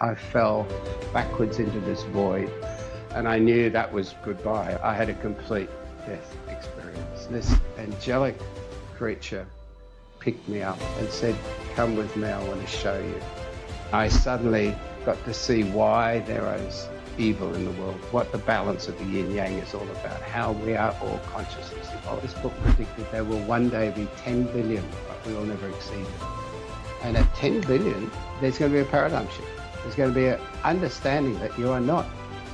I fell backwards into this void, and I knew that was goodbye. I had a complete death experience. This angelic creature picked me up and said, "Come with me, I want to show you." I suddenly got to see why there is evil in the world, what the balance of the yin-yang is all about, how we are all consciousness. This book predicted there will one day be 10 billion, but we will never exceed it. And at 10 billion, there's going to be a paradigm shift. There's going to be an understanding that you are not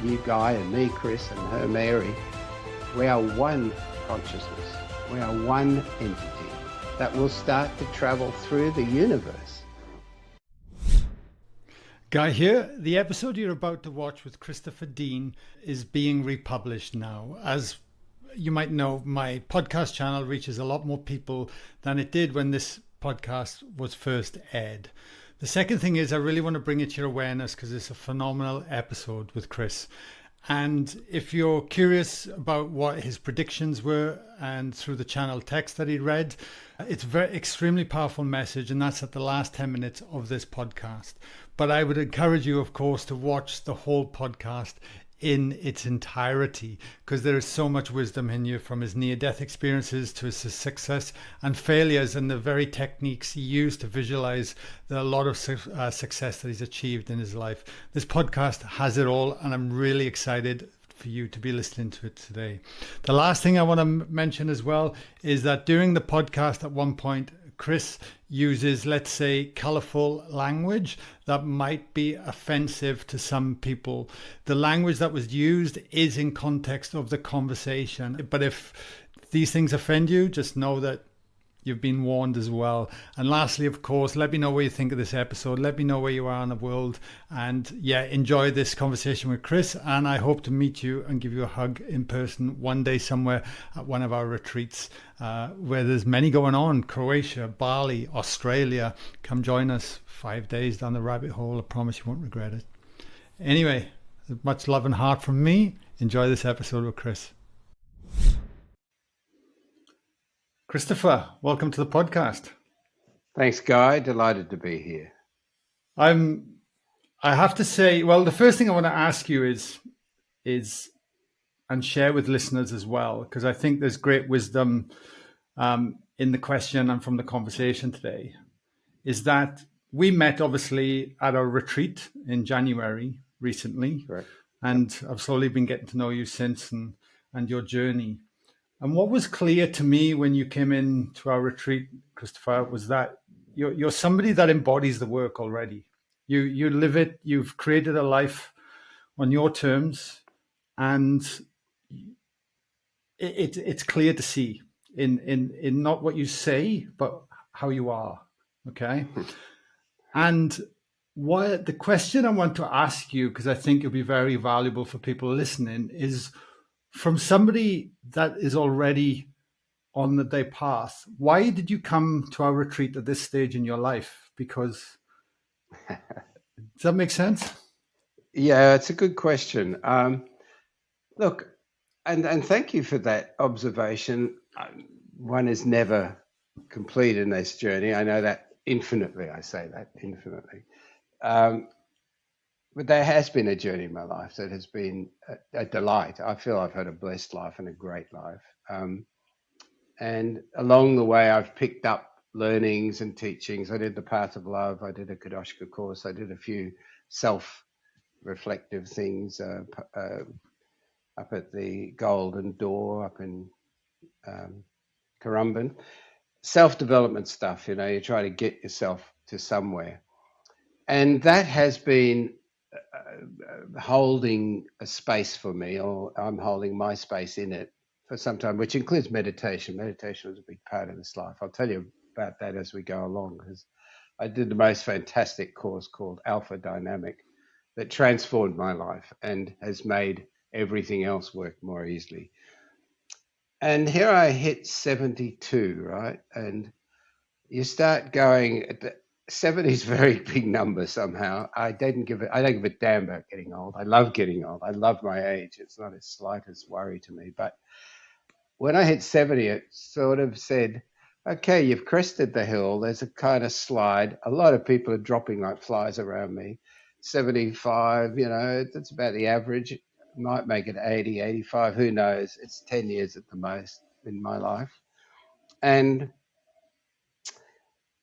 you, Guy, and me, Chris, and her, Mary. We are one consciousness. We are one entity that will start to travel through the universe. Guy here. The episode you're about to watch with Christopher Dean is being republished now. As you might know, my podcast channel reaches a lot more people than it did when this podcast was first aired. The second thing is I really want to bring it to your awareness because it's a phenomenal episode with Chris. And if you're curious about what his predictions were and through the channel text that he read, it's a very extremely powerful message, and that's at the last 10 minutes of this podcast. But I would encourage you, of course, to watch the whole podcast in its entirety, because there is so much wisdom in you, from his near-death experiences to his success and failures, and the very techniques he used to visualize a lot of success that he's achieved in his life. This podcast has it all, and I'm really excited for you to be listening to it today. The last thing I want to mention as well is that during the podcast at one point, Chris uses, let's say, colorful language that might be offensive to some people. The language that was used is in context of the conversation. But if these things offend you, just know that you've been warned as well. And lastly, of course, let me know what you think of this episode. Let me know where you are in the world. And yeah, enjoy this conversation with Chris. And I hope to meet you and give you a hug in person one day somewhere at one of our retreats, where there's many going on. Croatia, Bali, Australia. Come join us. 5 days down the rabbit hole. I promise you won't regret it. Anyway, much love and heart from me. Enjoy this episode with Chris. Christopher, welcome to the podcast. Thanks, Guy. Delighted to be here. I have to say, well, the first thing I want to ask you is and share with listeners as well, because I think there's great wisdom in the question and from the conversation today, is that we met obviously at our retreat in January recently. Correct. And I've slowly been getting to know you since and your journey. And what was clear to me when you came in to our retreat, Christopher, was that you're somebody that embodies the work already. You live it. You've created a life on your terms, and it's clear to see in not what you say, but how you are. Okay, and what the question I want to ask you, because I think it'll be very valuable for people listening, is, from somebody that is already on their path, why did you come to our retreat at this stage in your life? Because does that make sense? Yeah, it's a good question. Look, and thank you for that observation. One is never complete in this journey. I know that infinitely. I say that infinitely. But there has been a journey in my life that has been a delight. I feel I've had a blessed life and a great life. And along the way, I've picked up learnings and teachings. I did the Path of Love. I did a Kadoshka course. I did a few self-reflective things up at the Golden Door up in Currumbin. Self-development stuff, you try to get yourself to somewhere. And that has been holding a space for me, or I'm holding my space in it for some time, which includes meditation. Meditation was a big part of this life. I'll tell you about that as we go along, because I did the most fantastic course called Alpha Dynamic that transformed my life and has made everything else work more easily. And here I hit 72, right? And you start going, 70 is a very big number somehow. I don't give a damn about getting old. I love getting old. I love my age. It's not the slightest worry to me. But when I hit 70, it sort of said, okay, you've crested the hill. There's a kind of slide. A lot of people are dropping like flies around me. 75, that's about the average. Might make it 80, 85, who knows? It's 10 years at the most in my life. And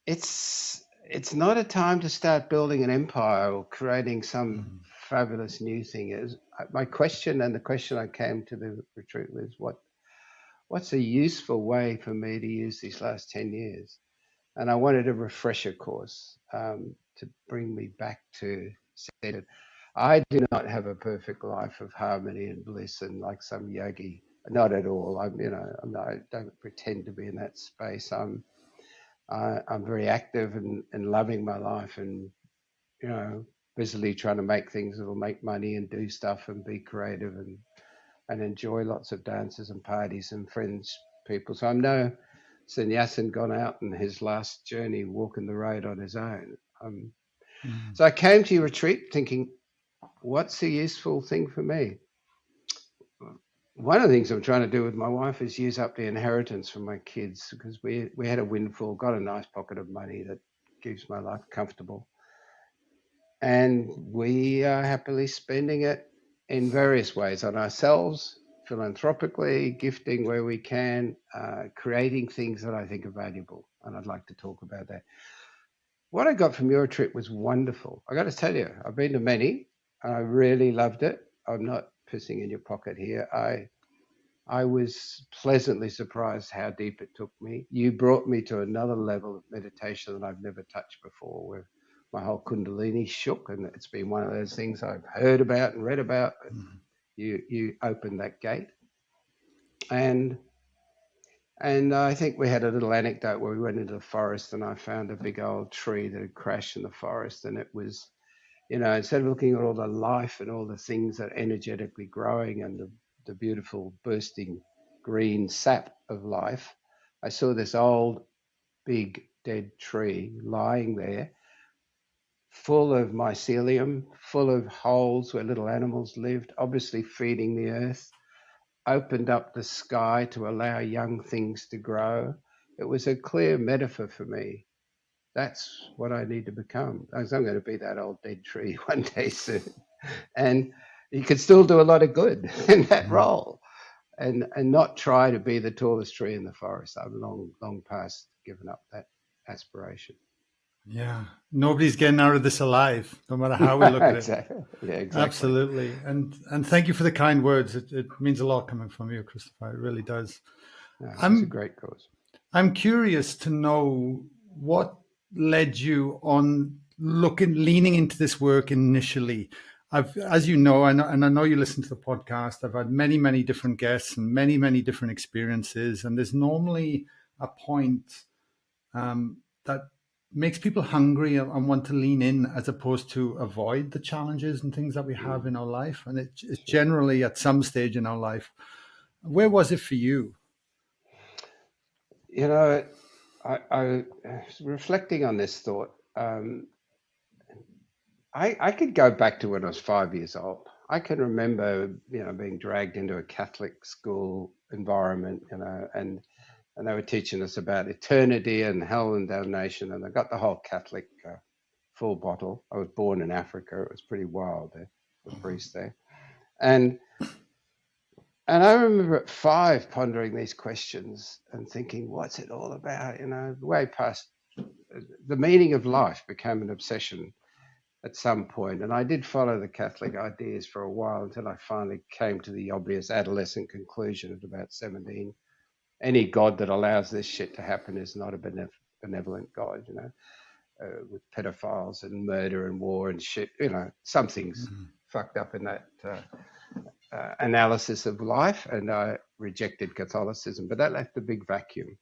it's not a time to start building an empire or creating some fabulous new thing. My question, and the question I came to the retreat was, what's a useful way for me to use these last 10 years? And I wanted a refresher course to bring me back to centered. I do not have a perfect life of harmony and bliss and like some yogi. Not at all. I don't pretend to be in that space. I'm very active and loving my life, and busily trying to make things that will make money and do stuff and be creative and enjoy lots of dances and parties and friends, people. So I'm no sannyasin gone out in his last journey, walking the road on his own. So I came to your retreat thinking, what's a useful thing for me? One of the things I'm trying to do with my wife is use up the inheritance from my kids, because we had a windfall, got a nice pocket of money that keeps my life comfortable. And we are happily spending it in various ways on ourselves, philanthropically, gifting where we can, creating things that I think are valuable. And I'd like to talk about that. What I got from your trip was wonderful. I got to tell you, I've been to many, and I really loved it. I'm not pissing in your pocket here. I was pleasantly surprised how deep it took me. You brought me to another level of meditation that I've never touched before, where my whole kundalini shook, and it's been one of those things I've heard about and read about. You opened that gate. And I think we had a little anecdote where we went into the forest, and I found a big old tree that had crashed in the forest, and it was, instead of looking at all the life and all the things that are energetically growing and the beautiful bursting green sap of life, I saw this old, big, dead tree lying there, full of mycelium, full of holes where little animals lived, obviously feeding the earth, opened up the sky to allow young things to grow. It was a clear metaphor for me. That's what I need to become. I'm going to be that old dead tree one day soon. And you could still do a lot of good in that role, and not try to be the tallest tree in the forest. I've long past given up that aspiration. Yeah, nobody's getting out of this alive, no matter how we look at Exactly. it. Yeah, exactly. Absolutely. And thank you for the kind words. It means a lot coming from you, Christopher. It really does. No, it's a great cause. I'm curious to know what led you on leaning into this work initially. As you know, and I know you listen to the podcast, I've had many, many different guests and many, many different experiences. And there's normally a point that makes people hungry and want to lean in, as opposed to avoid the challenges and things that we have in our life. And it's generally at some stage in our life. Where was it for you? I was reflecting on this thought. I could go back to when I was 5 years old. I can remember, being dragged into a Catholic school environment, and they were teaching us about eternity and hell and damnation, and I got the whole Catholic full bottle. I was born in Africa. It was pretty wild there, the priest there. And I remember at 5 pondering these questions and thinking, what's it all about? Way past the meaning of life became an obsession at some point. And I did follow the Catholic ideas for a while until I finally came to the obvious adolescent conclusion at about 17. Any God that allows this shit to happen is not a benevolent God, with pedophiles and murder and war and shit. Something's fucked up in that analysis of life, and I rejected Catholicism. But that left a big vacuum.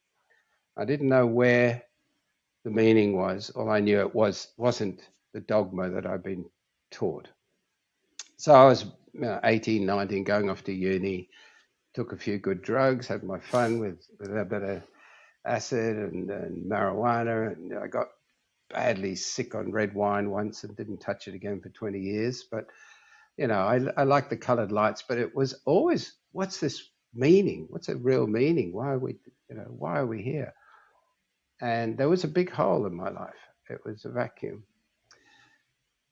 I didn't know where the meaning was. All I knew it wasn't the dogma that I'd been taught. So I was 18, 19, going off to uni, took a few good drugs, had my fun with a bit of acid and marijuana, and I got badly sick on red wine once and didn't touch it again for 20 years. But, I like the colored lights, but it was always, what's this meaning? What's a real meaning? Why are we here? And there was a big hole in my life. It was a vacuum.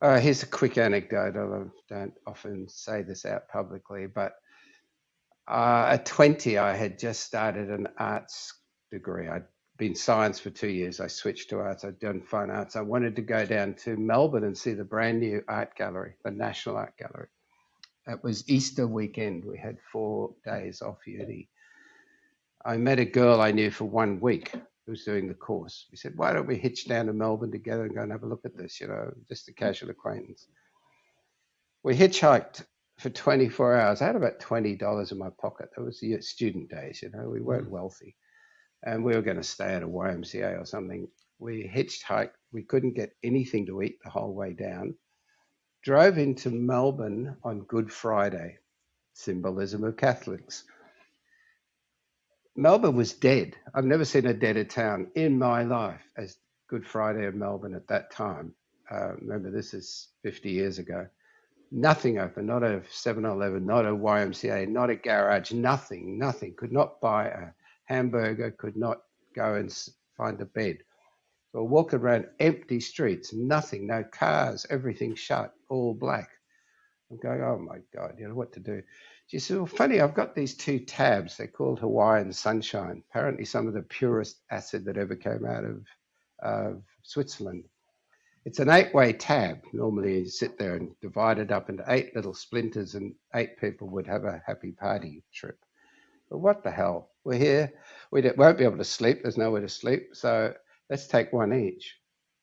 Here's a quick anecdote. I don't often say this out publicly, but at 20, I had just started an arts degree. I'd been science for 2 years. I switched to arts. I'd done fine arts. I wanted to go down to Melbourne and see the brand new art gallery, the National Art Gallery. It was Easter weekend. We had 4 days off uni. I met a girl I knew for 1 week who was doing the course. We said, why don't we hitch down to Melbourne together and go and have a look at this, just a casual acquaintance. We hitchhiked for 24 hours. I had about $20 in my pocket. That was the student days, we weren't wealthy. And we were going to stay at a YMCA or something. We hitchhiked. We couldn't get anything to eat the whole way down. Drove into Melbourne on Good Friday, symbolism of Catholics. Melbourne was dead. I've never seen a deader town in my life as Good Friday of Melbourne at that time. Remember, this is 50 years ago. Nothing open, not a 7-Eleven, not a YMCA, not a garage, nothing. Could not buy a hamburger, could not go and find a bed. So we're walking around empty streets, nothing, no cars, everything shut, all black. I'm going, oh my God, what to do? She said, well, funny, I've got these 2 tabs. They're called Hawaiian Sunshine. Apparently some of the purest acid that ever came out of Switzerland. It's an 8-way tab. Normally you sit there and divide it up into 8 little splinters and 8 people would have a happy party trip. But what the hell? We're here. We won't be able to sleep. There's nowhere to sleep. So let's take 1 each.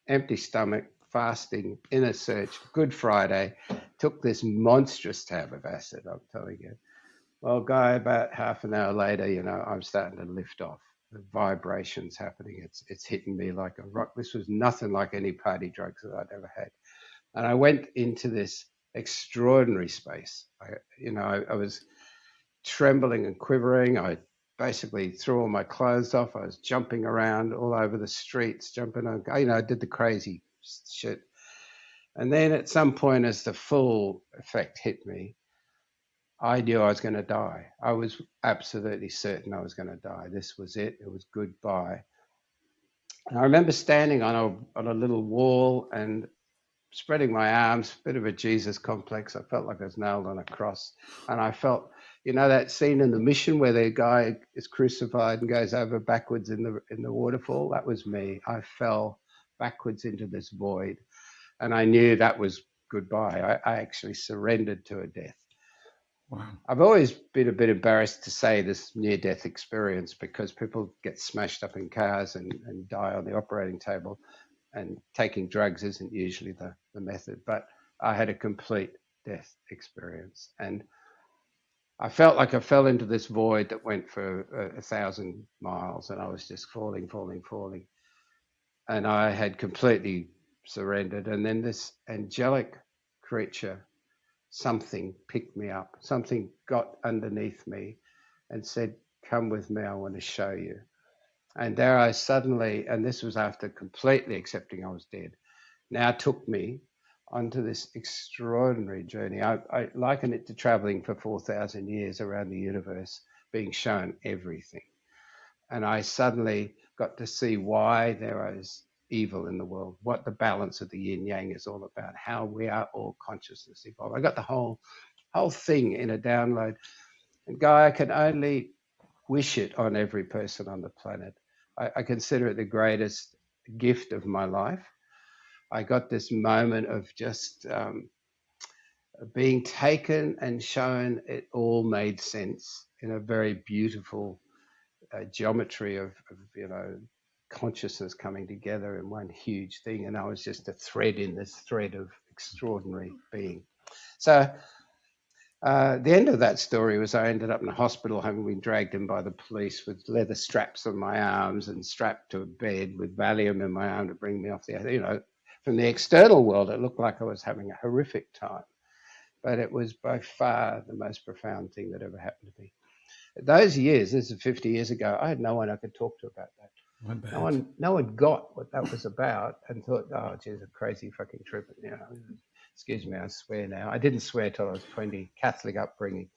Empty stomach, fasting, inner search, Good Friday, took this monstrous tab of acid, I'm telling you. Well, Guy, about half an hour later, I'm starting to lift off. The vibrations happening. It's hitting me like a rock. This was nothing like any party drugs that I'd ever had. And I went into this extraordinary space. I was trembling and quivering. I basically threw all my clothes off. I was jumping around all over the streets, jumping on, I did the crazy shit. And then at some point, as the full effect hit me, I knew I was going to die. I was absolutely certain I was going to die. This was it. It was goodbye. And I remember standing on a little wall and spreading my arms, a bit of a Jesus complex. I felt like I was nailed on a cross. And I felt, that scene in The Mission where the guy is crucified and goes over backwards in the waterfall? That was me. I fell backwards into this void. And I knew that was goodbye. I actually surrendered to a death. Wow. I've always been a bit embarrassed to say this near-death experience because people get smashed up in cars and die on the operating table, and taking drugs isn't usually the method. But I had a complete death experience, and I felt like I fell into this void that went for 1,000 miles, and I was just falling. And I had completely surrendered. And then this angelic creature, something picked me up, something got underneath me and said, come with me, I want to show you. And there I suddenly, and this was after completely accepting I was dead, now took me onto this extraordinary journey. I liken it to traveling for 4,000 years around the universe, being shown everything. And I suddenly got to see why there is evil in the world, what the balance of the yin yang is all about, how we are all consciousness evolved. I got the whole thing in a download. And Guy, I can only wish it on every person on the planet. I consider it the greatest gift of my life. I got this moment of just being taken and shown it all made sense in a very beautiful geometry of consciousness coming together in one huge thing. And I was just a thread in this thread of extraordinary being. So the end of that story was I ended up in a hospital having been dragged in by the police with leather straps on my arms and strapped to a bed with Valium in my arm to bring me off the, from the external world, it looked like I was having a horrific time. But it was by far the most profound thing that ever happened to me. Those years, this is 50 years ago, I had no one I could talk to about that. No one got what that was about and thought, oh, geez, a crazy fucking trip. Excuse me, I swear now. I didn't swear till I was 20, Catholic upbringing.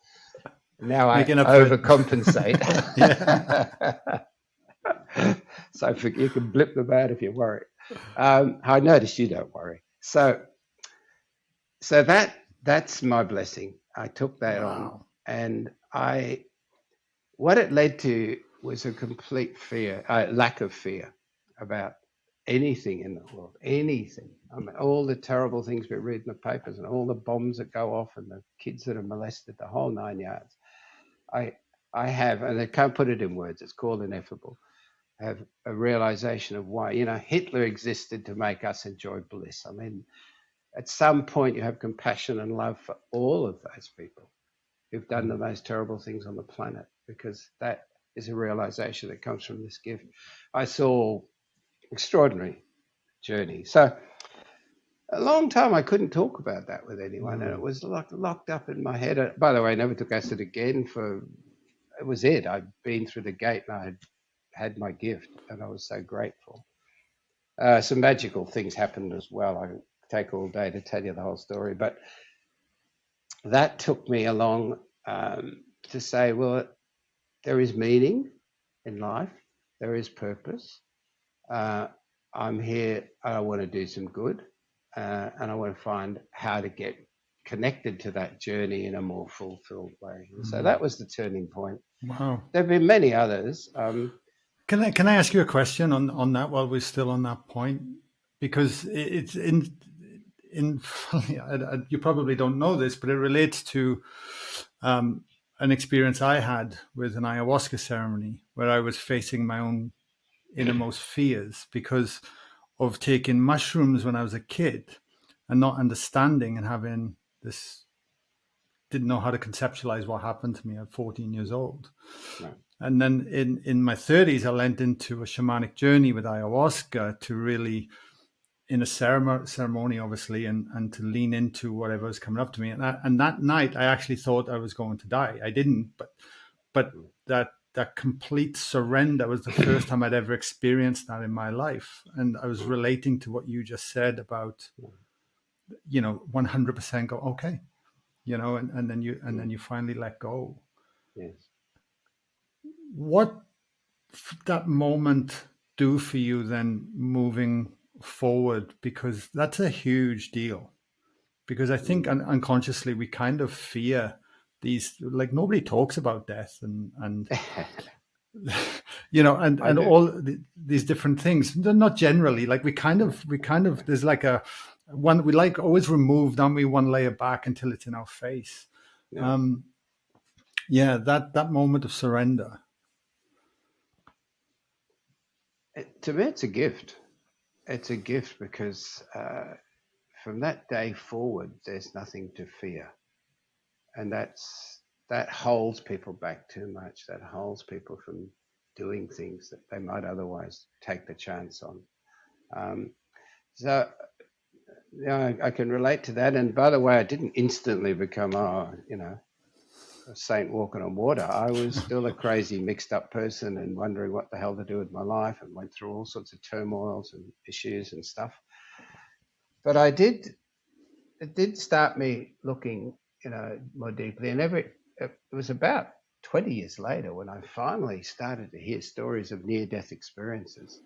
Now I overcompensate. So you can blip them out if you worry. I noticed you don't worry. So So that's my blessing. I took that on, Wow. and what it led to was a complete fear, lack of fear about anything in the world, anything. I mean, all the terrible things we read in the papers and all the bombs that go off and the kids that are molested, the whole 9 yards. I I have, and I can't put it in words. It's called ineffable. I have a realization of why. Hitler existed to make us enjoy bliss. I mean, at some point, you have compassion and love for all of those people who've done the most terrible things on the planet, because that is a realization that comes from this gift. I saw extraordinary journey. So a long time I couldn't talk about that with anyone, and it was locked up in my head. By the way, I never took acid again. It was it. I'd been through the gate and I had my gift, and I was so grateful. Some magical things happened as well. I could take all day to tell you the whole story, but that took me along to say, well, there is meaning in life, there is purpose. I'm here, I want to do some good, and I want to find how to get connected to that journey in a more fulfilled way. And so that was the turning point. Wow. There have been many others. Can I ask you a question on that while we're still on that point? Because it's in you probably don't know this, but it relates to an experience I had with an ayahuasca ceremony where I was facing my own innermost fears because of taking mushrooms when I was a kid and not understanding and having this, didn't know how to conceptualize what happened to me at 14 years old. Right. And then in my 30s, I went into a shamanic journey with ayahuasca to really, in a ceremony, obviously, and to lean into whatever was coming up to me. And that night, I actually thought I was going to die. I didn't, but that complete surrender was the first time I'd ever experienced that in my life. And I was relating to what you just said about, 100% go, okay, and then you finally let go. Yes. What that moment do for you then moving forward? Because that's a huge deal. Because I think unconsciously we kind of fear these, like nobody talks about death and and all these different things. Not generally, like we kind of there's like a one, we like always remove, don't we, one layer back until it's in our face. Yeah. That moment of surrender. To me, it's a gift. It's a gift because from that day forward, there's nothing to fear, and that holds people back too much. That holds people from doing things that they might otherwise take the chance on. So I can relate to that. And by the way, I didn't instantly become a saint walking on water. I was still a crazy, mixed up person and wondering what the hell to do with my life, and went through all sorts of turmoils and issues and stuff. But it did start me looking, more deeply. And it was about 20 years later when I finally started to hear stories of near-death experiences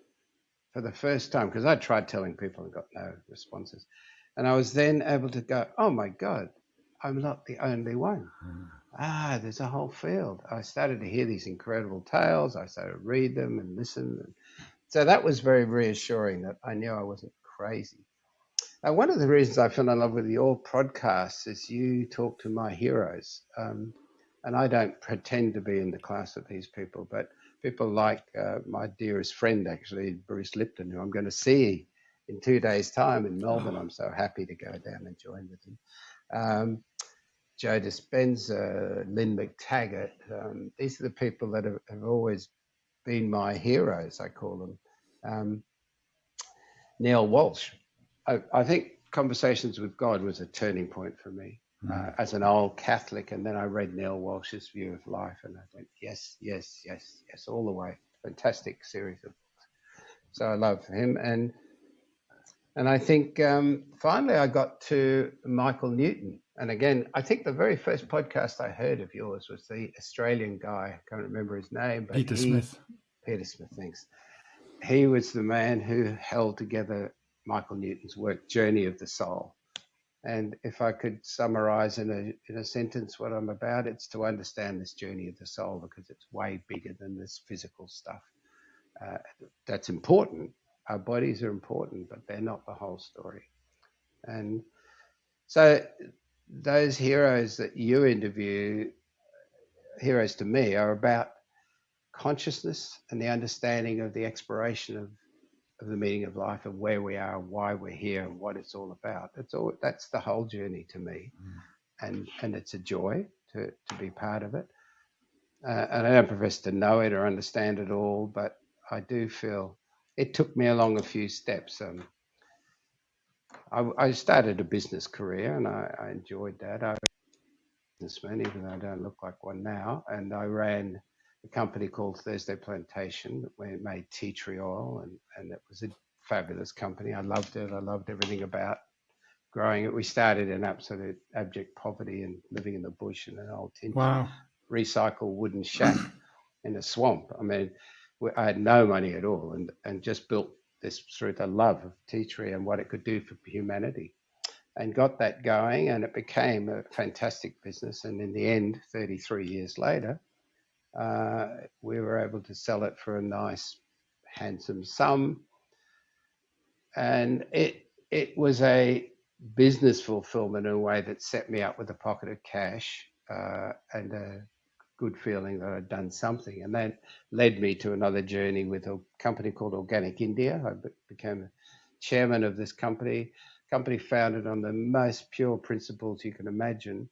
for the first time, because I tried telling people and got no responses. And I was then able to go, oh my God, I'm not the only one. There's a whole field. I started to hear these incredible tales. I started to read them and listen. And so that was very reassuring that I knew I wasn't crazy. One of the reasons I fell in love with your podcast is you talk to my heroes. And I don't pretend to be in the class of these people, but people like my dearest friend, actually, Bruce Lipton, who I'm going to see in 2 days' time in Melbourne. I'm so happy to go down and join with him. Joe Dispenza, Lynn McTaggart. These are the people that have always been my heroes, I call them. Neil Walsh. I think Conversations with God was a turning point for me as an old Catholic. And then I read Neil Walsh's view of life and I went, yes, yes, yes, yes, all the way. Fantastic series of books. So I love him. And I think finally I got to Michael Newton. And again, I think the very first podcast I heard of yours was the Australian guy. I can't remember his name, but Peter Smith. Peter Smith, thanks. He was the man who held together Michael Newton's work, Journey of the Soul. And if I could summarize in a sentence what I'm about, it's to understand this journey of the soul, because it's way bigger than this physical stuff. That's important. Our bodies are important, but they're not the whole story. And so those heroes that you interview, heroes to me, are about consciousness and the understanding of the exploration of the meaning of life and where we are, why we're here, and what it's all about. That's the whole journey to me, and it's a joy to be part of it. And I don't profess to know it or understand it all, but I do feel it took me along a few steps. I started a business career, and I enjoyed that. I was a businessman, even though I don't look like one now, and I ran a company called Thursday Plantation, where it made tea tree oil, and it was a fabulous company. I loved it. I loved everything about growing it. We started in absolute abject poverty and living in the bush in an old tin recycled wooden shack in a swamp. I mean, I had no money at all, and just built this through the love of tea tree and what it could do for humanity, and got that going, and it became a fantastic business. And in the end, 33 years later, we were able to sell it for a nice, handsome sum, and it was a business fulfillment in a way that set me up with a pocket of cash and a good feeling that I'd done something. And that led me to another journey with a company called Organic India. I became a chairman of this company founded on the most pure principles you can imagine,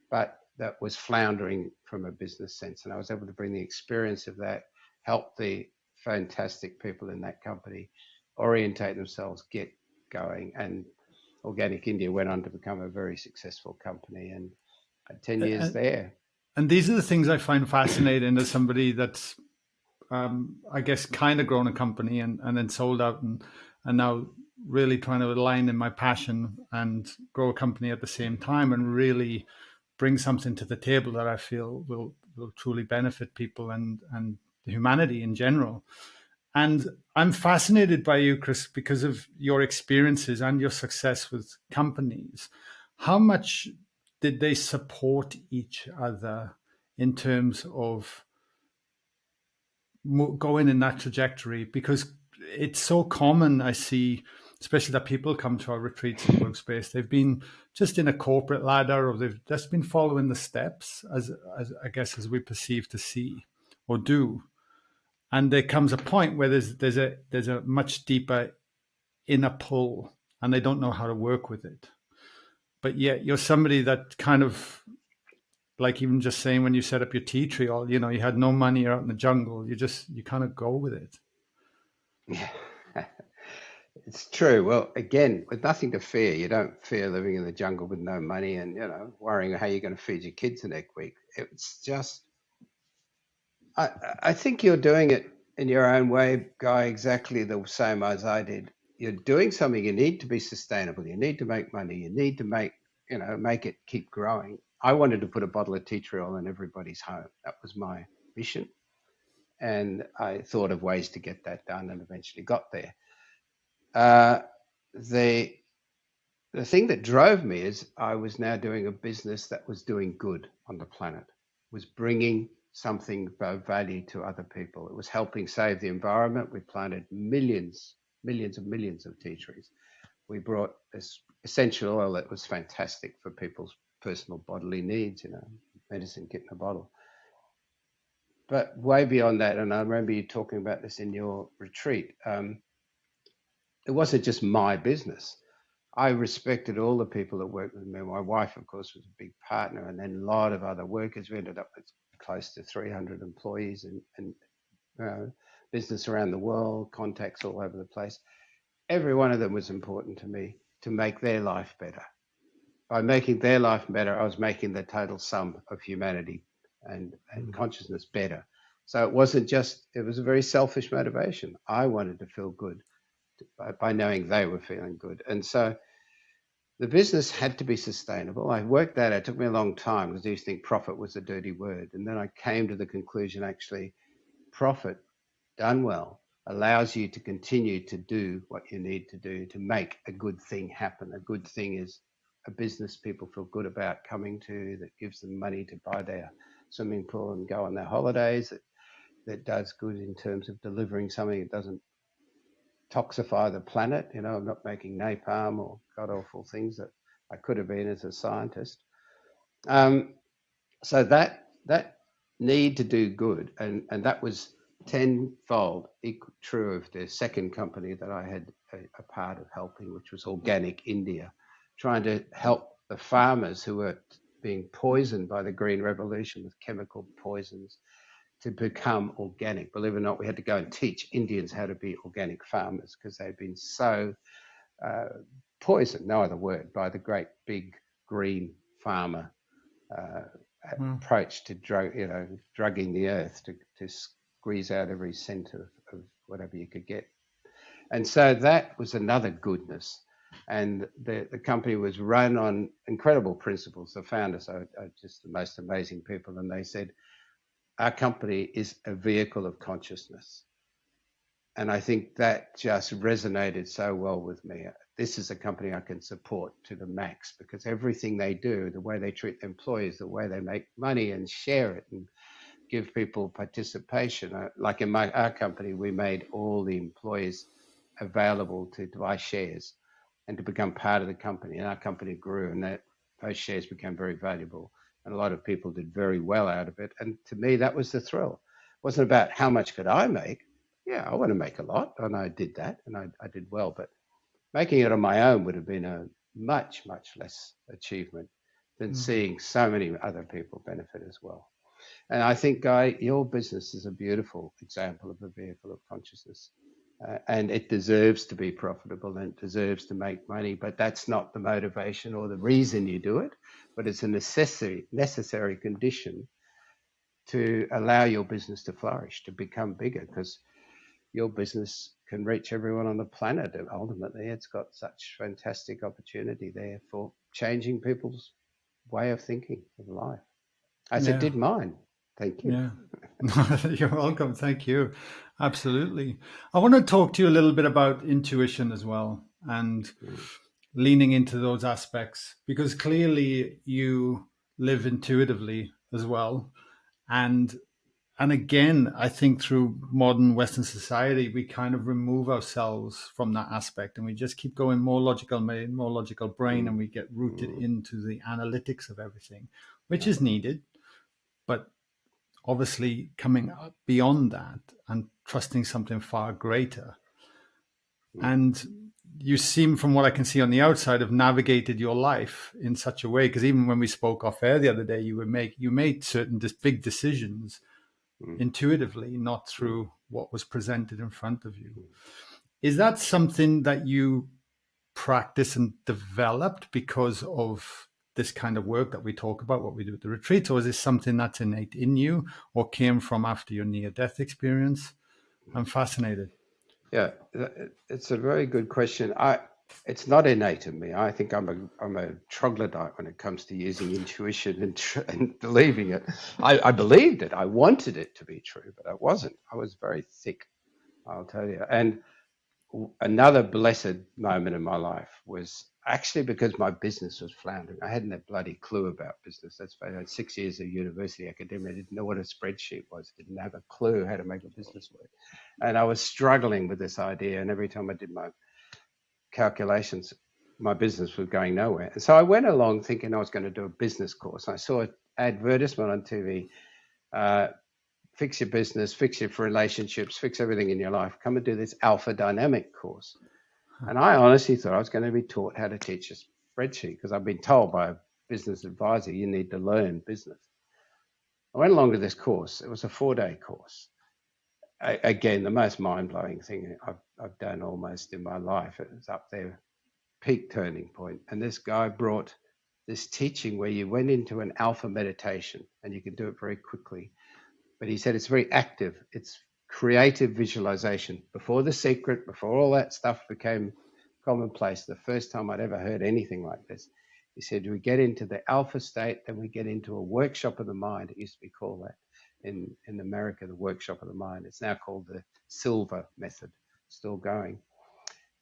but that was floundering from a business sense. And I was able to bring the experience of that, help the fantastic people in that company orientate themselves, get going. And Organic India went on to become a very successful company, and 10 years there. And these are the things I find fascinating as somebody that's, I guess, kind of grown a company and then sold out and now really trying to align in my passion and grow a company at the same time and really bring something to the table that I feel will truly benefit people and humanity in general. And I'm fascinated by you, Chris, because of your experiences and your success with companies. How much did they support each other in terms of going in that trajectory? Because it's so common, I see, especially that people come to our retreats and workspace, they've been just in a corporate ladder, or they've just been following the steps, as I guess as we perceive to see or do. And there comes a point where there's a much deeper inner pull, and they don't know how to work with it. But yet you're somebody that kind of, like even just saying when you set up your tea tree, all you had no money, you're out in the jungle, you kind of go with it. Yeah, it's true. Well, again, with nothing to fear, you don't fear living in the jungle with no money and worrying how you're going to feed your kids the next week. It's just, I think you're doing it in your own way, Guy, exactly the same as I did. You're doing something. You need to be sustainable. You need to make money. You need to make it keep growing. I wanted to put a bottle of tea tree oil in everybody's home. That was my mission. And I thought of ways to get that done and eventually got there. The thing that drove me is I was now doing a business that was doing good on the planet, was bringing something of value to other people. It was helping save the environment. We planted millions and millions of tea trees. We brought this essential oil that was fantastic for people's personal bodily needs, medicine kit in a bottle. But way beyond that, and I remember you talking about this in your retreat, it wasn't just my business. I respected all the people that worked with me. My wife, of course, was a big partner, and then a lot of other workers. We ended up with close to 300 employees and business around the world, contacts all over the place. Every one of them was important to me to make their life better. By making their life better, I was making the total sum of humanity and consciousness better. So it was a very selfish motivation. I wanted to feel good by knowing they were feeling good. And so the business had to be sustainable. I worked that out. It took me a long time because I used to think profit was a dirty word. And then I came to the conclusion, actually, profit done well allows you to continue to do what you need to do to make a good thing happen. A good thing is a business people feel good about coming to, that gives them money to buy their swimming pool and go on their holidays, that does good in terms of delivering something that doesn't toxify the planet. You know, I'm not making napalm or god awful things that I could have been as a scientist. So that need to do good, and that was tenfold true of the second company that I had a part of helping, which was Organic India, trying to help the farmers who were being poisoned by the Green Revolution with chemical poisons to become organic. Believe it or not, we had to go and teach Indians how to be organic farmers because they'd been so poisoned, no other word, by the great big green farmer approach to drugging the earth to squeeze out every cent of whatever you could get. And so that was another goodness. And the company was run on incredible principles. The founders are just the most amazing people. And they said, our company is a vehicle of consciousness. And I think that just resonated so well with me. This is a company I can support to the max because everything they do, the way they treat employees, the way they make money and share it and give people participation. Like in our company, we made all the employees available to buy shares and to become part of the company. And our company grew, and those shares became very valuable. And a lot of people did very well out of it. And to me, that was the thrill. It wasn't about how much could I make. Yeah, I want to make a lot, and I did that, and I did well. But making it on my own would have been a much, much less achievement than seeing so many other people benefit as well. And I think, Guy, your business is a beautiful example of a vehicle of consciousness. And it deserves to be profitable and it deserves to make money, but that's not the motivation or the reason you do it, but it's a necessary condition to allow your business to flourish, to become bigger, because your business can reach everyone on the planet. And ultimately, it's got such fantastic opportunity there for changing people's way of thinking of life, as it did mine. Thank you. Yeah. You're welcome. Thank you. Absolutely. I want to talk to you a little bit about intuition as well and leaning into those aspects, because clearly you live intuitively as well. And again, I think through modern Western society, we kind of remove ourselves from that aspect and we just keep going more logical brain, and we get rooted into the analytics of everything, which is needed. But obviously coming up beyond that and trusting something far greater. And you seem, from what I can see on the outside, have navigated your life in such a way, because even when we spoke off air the other day, you made certain big decisions intuitively, not through what was presented in front of you. Is that something that you practice and developed because of this kind of work that we talk about, what we do at the retreats, or is this something that's innate in you or came from after your near-death experience? I'm fascinated. Yeah, it's a very good question. It's not innate in me. I think I'm a troglodyte when it comes to using intuition and believing it. I believed it. I wanted it to be true, but I wasn't. I was very thick, I'll tell you. And another blessed moment in my life was actually because my business was floundering. I hadn't a bloody clue about business. That's why I had 6 years of university academia. I didn't know what a spreadsheet was. Didn't have a clue how to make a business work. And I was struggling with this idea. And every time I did my calculations, my business was going nowhere. And so I went along thinking I was going to do a business course. I saw an advertisement on TV, fix your business, fix your relationships, fix everything in your life. Come and do this alpha dynamic course. And I honestly thought I was going to be taught how to teach a spreadsheet, because I've been told by a business advisor, you need to learn business. I went along to this course. It was a 4-day course. Again, the most mind-blowing thing I've done almost in my life. It was up there, peak turning point. And this guy brought this teaching where you went into an alpha meditation, and you can do it very quickly. But he said it's very active. It's creative visualization. Before The Secret, before all that stuff became commonplace, the first time I'd ever heard anything like this, he said, we get into the alpha state, then we get into a workshop of the mind. It used to be called that in America, the workshop of the mind. It's now called the Silver method, still going.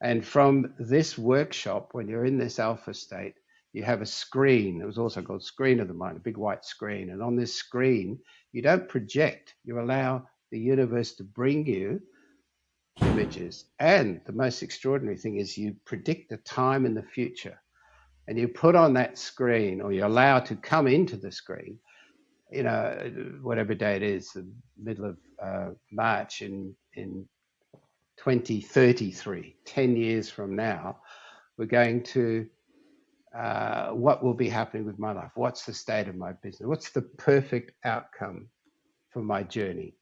And from this workshop, when you're in this alpha state, you have a screen. It was also called screen of the mind, a big white screen. And on this screen, you don't project. You allow the universe to bring you images. And the most extraordinary thing is you predict a time in the future. And you put on that screen, or you allow to come into the screen, whatever day it is, the middle of March in 2033, 10 years from now, we're going to, what will be happening with my life? What's the state of my business? What's the perfect outcome for my journey?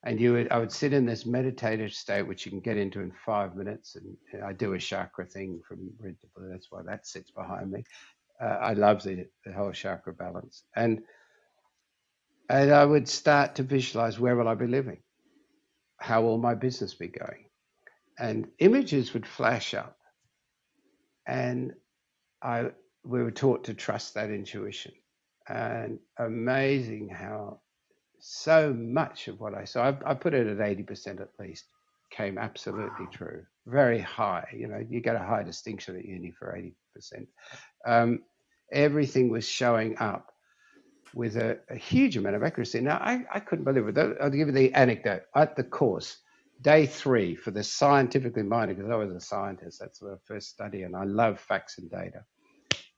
And I would sit in this meditative state, which you can get into in 5 minutes. And I do a chakra thing from red to blue. That's why that sits behind me. I love the whole chakra balance. And I would start to visualize, where will I be living? How will my business be going? And images would flash up. And we were taught to trust that intuition. And amazing how so much of what I saw, I put it at 80% at least, came absolutely true. Very high. You get a high distinction at uni for 80%. Everything was showing up with a huge amount of accuracy. Now, I couldn't believe it. I'll give you the anecdote. At the course, day 3 for the scientifically minded, because I was a scientist, that's what I first studied, and I love facts and data.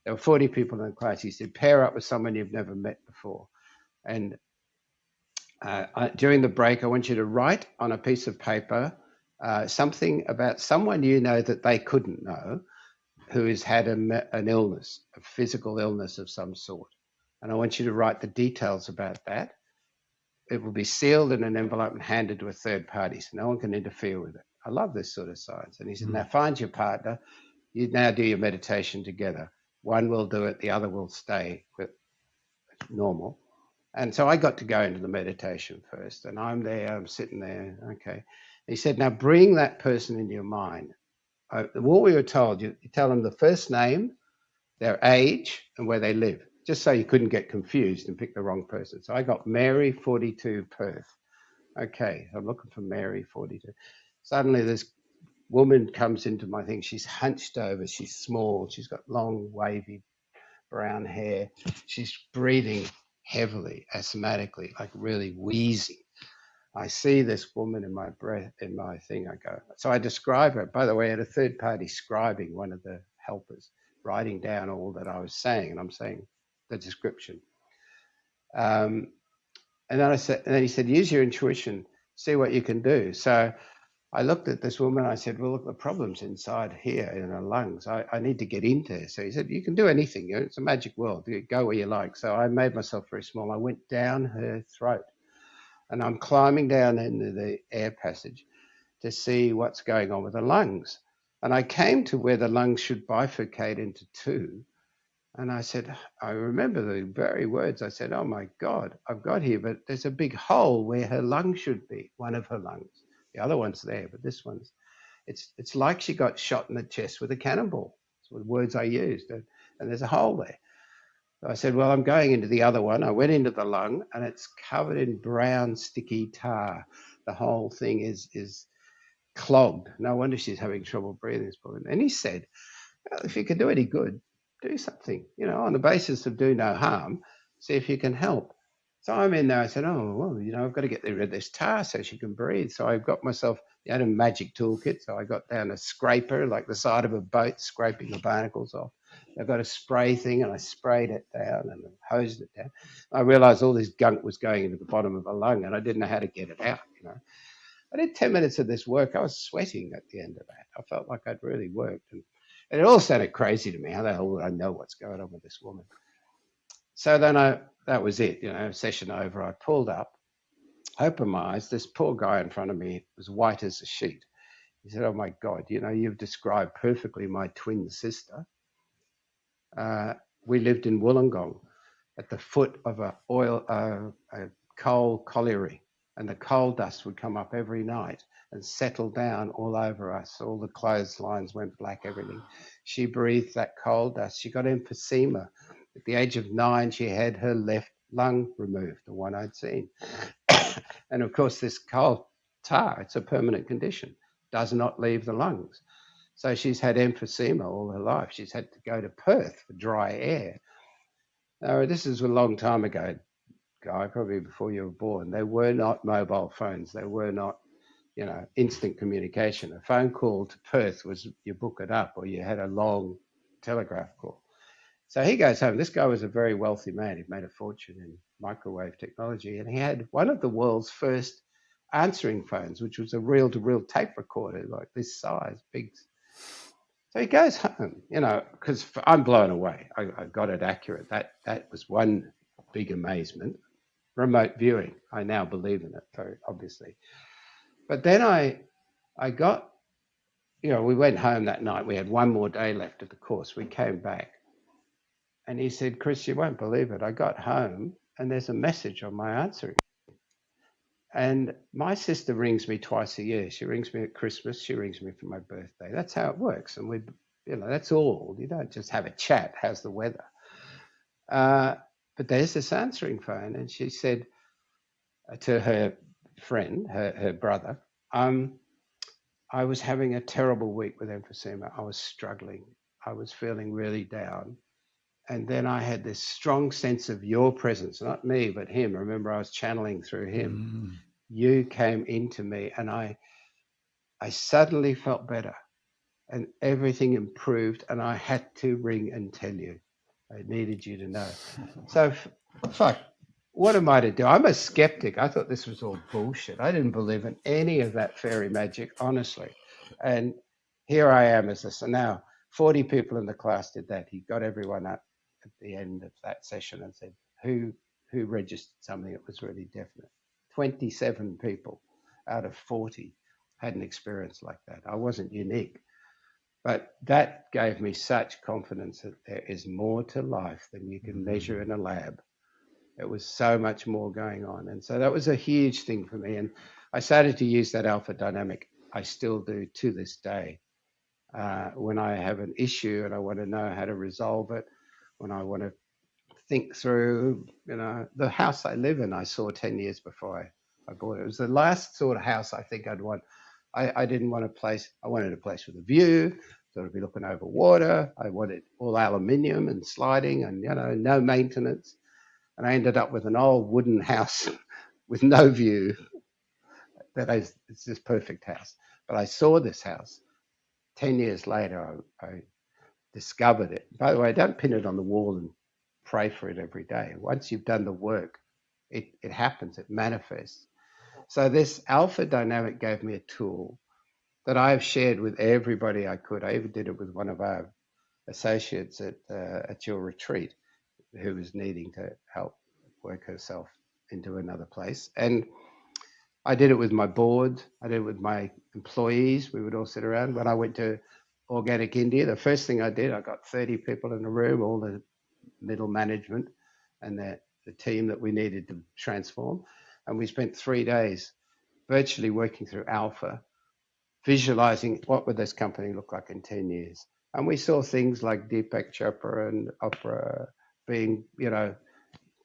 There were 40 people in the class. He said, pair up with someone you've never met before. And during the break, I want you to write on a piece of paper something about someone you know that they couldn't know, who has had an illness, a physical illness of some sort. And I want you to write the details about that. It will be sealed in an envelope and handed to a third party, so no one can interfere with it. I love this sort of science. And he said, now find your partner. You now do your meditation together. One will do it, the other will stay with normal. And so I got to go into the meditation first, and I'm there, I'm sitting there, okay. He said, now bring that person into your mind. What we were told, you tell them the first name, their age, and where they live, just so you couldn't get confused and pick the wrong person. So I got Mary, 42, Perth. Okay, I'm looking for Mary, 42. Suddenly this woman comes into my thing. She's hunched over, she's small, she's got long, wavy brown hair. She's breathing heavily, asthmatically, like really wheezing. I see this woman in my breath, in my thing. I go, so I describe her. By the way, I had a third party scribing, one of the helpers, writing down all that I was saying, and I'm saying the description. And then he said, use your intuition, see what you can do. So I looked at this woman. I said, well, look, the problem's inside here in her lungs. I need to get into her. So he said, you can do anything. It's a magic world. You go where you like. So I made myself very small. I went down her throat, and I'm climbing down into the air passage to see what's going on with the lungs. And I came to where the lungs should bifurcate into 2. And I said, I remember the very words. I said, oh my God, I've got here, but there's a big hole where her lung should be, one of her lungs. The other one's there, but this one's, it's like she got shot in the chest with a cannonball. That's the words I used. And there's a hole there. So I said, well, I'm going into the other one. I went into the lung, and it's covered in brown, sticky tar. The whole thing is clogged. No wonder she's having trouble breathing. And he said, well, if you can do any good, do something, on the basis of do no harm, see if you can help. So I'm in there. I said, oh, well, I've got to get rid of this tar so she can breathe. So I've got myself, I had a magic toolkit. So I got down a scraper, like the side of a boat, scraping the barnacles off. I got a spray thing, and I sprayed it down and hosed it down. I realized all this gunk was going into the bottom of a lung, and I didn't know how to get it out, I did 10 minutes of this work. I was sweating at the end of that. I felt like I'd really worked. And it all sounded crazy to me. How the hell would I know what's going on with this woman? So then that was it, session over. I pulled up, opened my eyes. This poor guy in front of me was white as a sheet. He said, oh my God, you've described perfectly my twin sister. We lived in Wollongong at the foot of a coal colliery, and the coal dust would come up every night and settle down all over us. All the clotheslines went black, everything. She breathed that coal dust. She got emphysema. At the age of 9, she had her left lung removed, the one I'd seen. And of course, this coal tar, it's a permanent condition, does not leave the lungs. So she's had emphysema all her life. She's had to go to Perth for dry air. Now, this is a long time ago, Guy, probably before you were born. There were not mobile phones. There were not, instant communication. A phone call to Perth was you book it up or you had a long telegraph call. So he goes home. This guy was a very wealthy man. He'd made a fortune in microwave technology, and he had one of the world's first answering phones, which was a reel-to-reel tape recorder like this size, big. So he goes home, because I'm blown away. I got it accurate. That was one big amazement. Remote viewing. I now believe in it, very obviously. But then I got, we went home that night. We had one more day left of the course. We came back. And he said, Chris, you won't believe it. I got home and there's a message on my answering. And my sister rings me twice a year. She rings me at Christmas. She rings me for my birthday. That's how it works. And that's all. You don't just have a chat. How's the weather? But there's this answering phone. And she said to her friend, her brother, I was having a terrible week with emphysema. I was struggling. I was feeling really down. And then I had this strong sense of your presence, not me, but him. Remember, I was channeling through him. You came into me and I suddenly felt better and everything improved. And I had to ring and tell you. I needed you to know. So, fuck, what am I to do? I'm a skeptic. I thought this was all bullshit. I didn't believe in any of that fairy magic, honestly. And here I am as this. And now 40 people in the class did that. He got everyone up at the end of that session and said, who registered something that was really definite? 27 people out of 40 had an experience like that. I wasn't unique. But that gave me such confidence that there is more to life than you can measure in a lab. It was so much more going on. And so that was a huge thing for me. And I started to use that alpha dynamic. I still do to this day. When I have an issue and I want to know how to resolve it, when I want to think through, the house I live in, I saw 10 years before I bought it. It was the last sort of house I think I'd want. I didn't want a place, I wanted a place with a view, sort of be looking over water. I wanted all aluminium and sliding and, no maintenance. And I ended up with an old wooden house with no view. It's this perfect house. But I saw this house. 10 years later, I discovered it. By the way, don't pin it on the wall and pray for it every day. Once you've done the work, it happens, it manifests. So this alpha dynamic gave me a tool that I've shared with everybody I could. I even did it with one of our associates at your retreat who was needing to help work herself into another place. And I did it with my board. I did it with my employees. We would all sit around. When I went to Organic India, the first thing I did, I got 30 people in a room, all the middle management and the team that we needed to transform. And we spent 3 days virtually working through alpha, visualizing what would this company look like in 10 years. And we saw things like Deepak Chopra and Oprah being,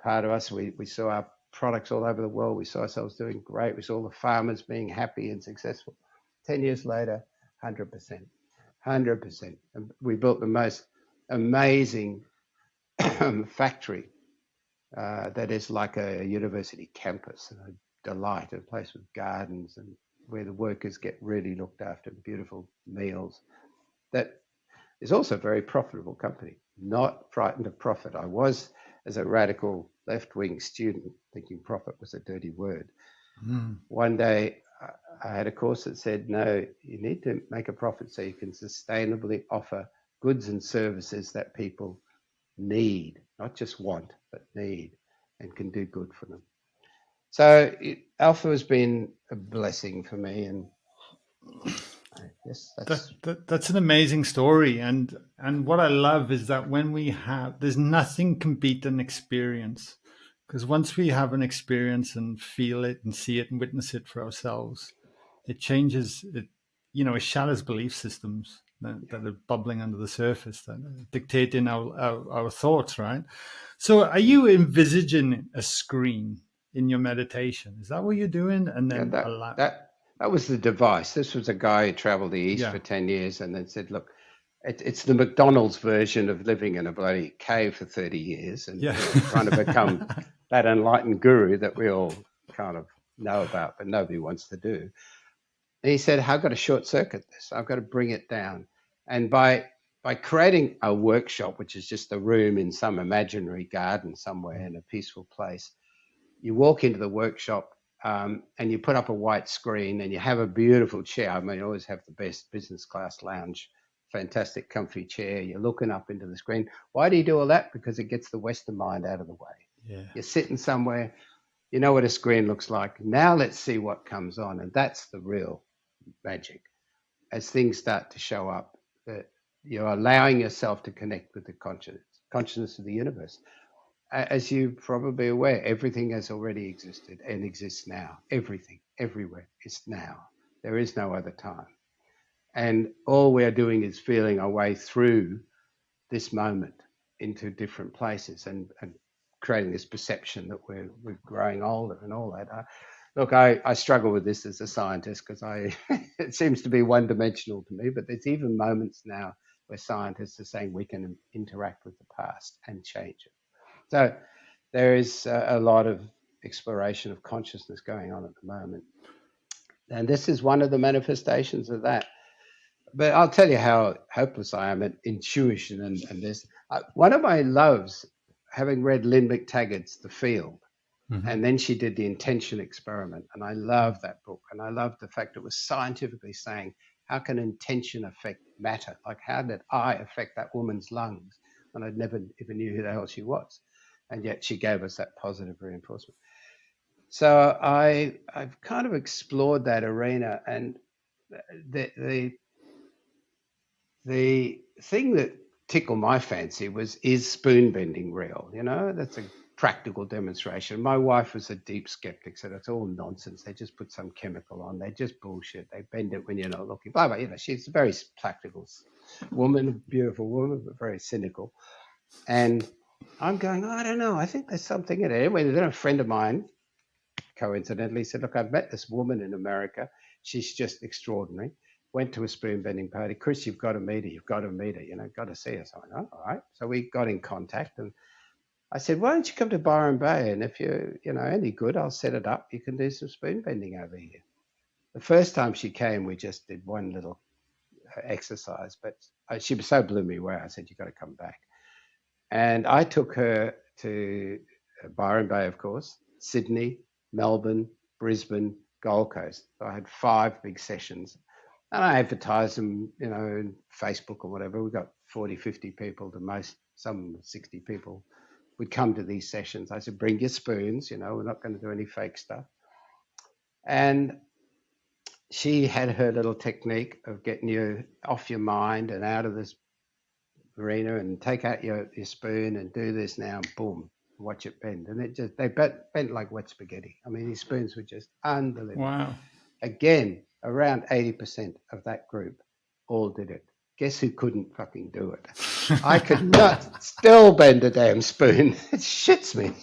part of us. We saw our products all over the world. We saw ourselves doing great. We saw all the farmers being happy and successful. 10 years later, 100%. 100%. And we built the most amazing factory that is like a university campus, and a delight, a place with gardens and where the workers get really looked after, beautiful meals. That is also a very profitable company, not frightened of profit. I was, as a radical left-wing student, thinking profit was a dirty word. One day I had a course that said, no, you need to make a profit so you can sustainably offer goods and services that people need, not just want, but need, and can do good for them. So alpha has been a blessing for me, and I guess that's an amazing story. And what I love is that when there's nothing can beat an experience, because once we have an experience and feel it and see it and witness it for ourselves, it changes it. It shatters belief systems that are bubbling under the surface, that are dictating our thoughts, right? So are you envisaging a screen in your meditation? Is that what you're doing? And then That was the device. This was a guy who traveled the East for 10 years and then said, look, it's the McDonald's version of living in a bloody cave for 30 years and trying to become that enlightened guru that we all kind of know about, but nobody wants to do. And he said, I've got to short circuit this. I've got to bring it down. And by creating a workshop, which is just a room in some imaginary garden somewhere in a peaceful place, you walk into the workshop and you put up a white screen and you have a beautiful chair. I mean, you always have the best business class lounge, fantastic comfy chair. You're looking up into the screen. Why do you do all that? Because it gets the Western mind out of the way. Yeah. You're sitting somewhere, you know what a screen looks like. Now let's see what comes on. And that's the real magic. As things start to show up, that you're allowing yourself to connect with the consciousness of the universe. As you're probably aware, everything has already existed and exists now. Everything, everywhere is now. There is no other time. And all we're doing is feeling our way through this moment into different places and creating this perception that we're growing older and all that. Look, I struggle with this as a scientist because it seems to be one-dimensional to me, but there's even moments now where scientists are saying we can interact with the past and change it. So there is a lot of exploration of consciousness going on at the moment. And this is one of the manifestations of that. But I'll tell you how hopeless I am at intuition and this. One of my loves, having read Lynn McTaggart's The Field, and then she did the intention experiment. And I love that book. And I love the fact it was scientifically saying, how can intention affect matter? Like, how did I affect that woman's lungs when I'd never even knew who the hell she was? And yet she gave us that positive reinforcement. So I've kind of explored that arena, and the thing that tickled my fancy is spoon bending real? You know, that's a practical demonstration. My wife was a deep skeptic, said it's all nonsense. They just put some chemical on. They just bullshit. They bend it when you're not looking. Blah blah. You know, she's a very practical woman, beautiful woman, but very cynical. And I'm going, I don't know. I think there's something in it. Anyway, then a friend of mine coincidentally said, look, I've met this woman in America. She's just extraordinary. Went to a spoon bending party. Chris, you've got to meet her. You've got to meet her. You know, got to see her. So I went, oh, all right. So we got in contact, and I said, why don't you come to Byron Bay? And if you're, any good, I'll set it up. You can do some spoon bending over here. The first time she came, we just did one little exercise, but she was so blew me away. I said, you've got to come back. And I took her to Byron Bay, of course, Sydney, Melbourne, Brisbane, Gold Coast. So I had 5 big sessions. And I advertised them, in Facebook or whatever. We got 40, 50 people to most, some 60 people would come to these sessions. I said, bring your spoons, we're not going to do any fake stuff. And she had her little technique of getting you off your mind and out of this arena and take out your spoon and do this now, and boom, watch it bend. And they bent like wet spaghetti. I mean, these spoons were just unbelievable. Wow. Again, around 80% of that group all did it. Guess who couldn't fucking do it? I could not still bend a damn spoon. It shits me.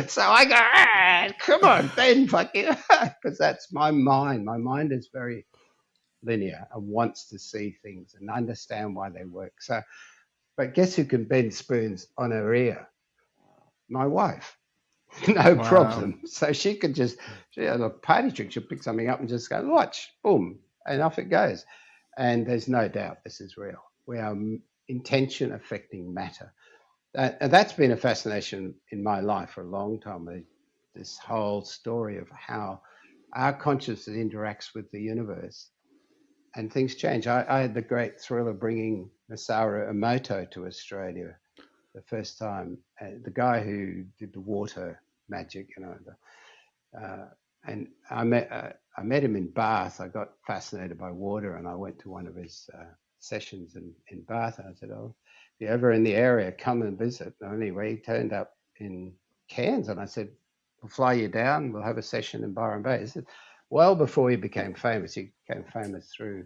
So I go, come on, bend fucking, because that's my mind. My mind is very linear and wants to see things and understand why they work. So, but guess who can bend spoons on her ear? My wife. No problem. So she could she had a party trick. She'll pick something up and just go, watch, boom, and off it goes. And there's no doubt this is real. We are intention affecting matter. And that's been a fascination in my life for a long time, this whole story of how our consciousness interacts with the universe and things change. I had the great thrill of bringing Masaru Emoto to Australia the first time, the guy who did the water magic, and I met him in Bath. I got fascinated by water, and I went to one of his sessions in Bath, and I said, oh, if you're ever in the area, come and visit. And anyway, he turned up in Cairns, and I said, we'll fly you down, we'll have a session in Byron Bay. He said, well before he became famous. He became famous through,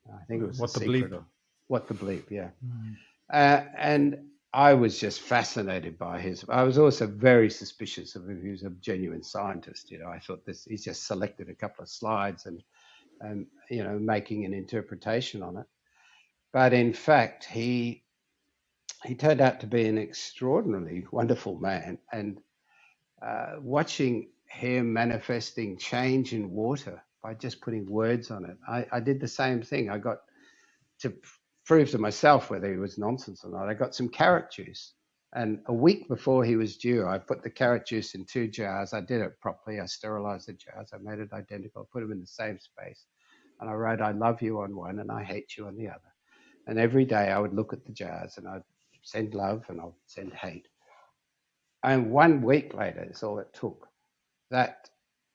I think it was What the Secret Bleep. What the Bleep, yeah. Mm. And I was just fascinated by his. I was also very suspicious of if he was a genuine scientist. I thought he's just selected a couple of slides and making an interpretation on it. But in fact, he turned out to be an extraordinarily wonderful man. And watching him manifesting change in water by just putting words on it, I did the same thing. I got to prove to myself whether he was nonsense or not. I got some carrot juice. And a week before he was due, I put the carrot juice in 2 jars. I did it properly. I sterilized the jars. I made it identical, put them in the same space. And I wrote, I love you on one and I hate you on the other. And every day I would look at the jars and I'd send love and I'd send hate. And 1 week later, it's all it took. That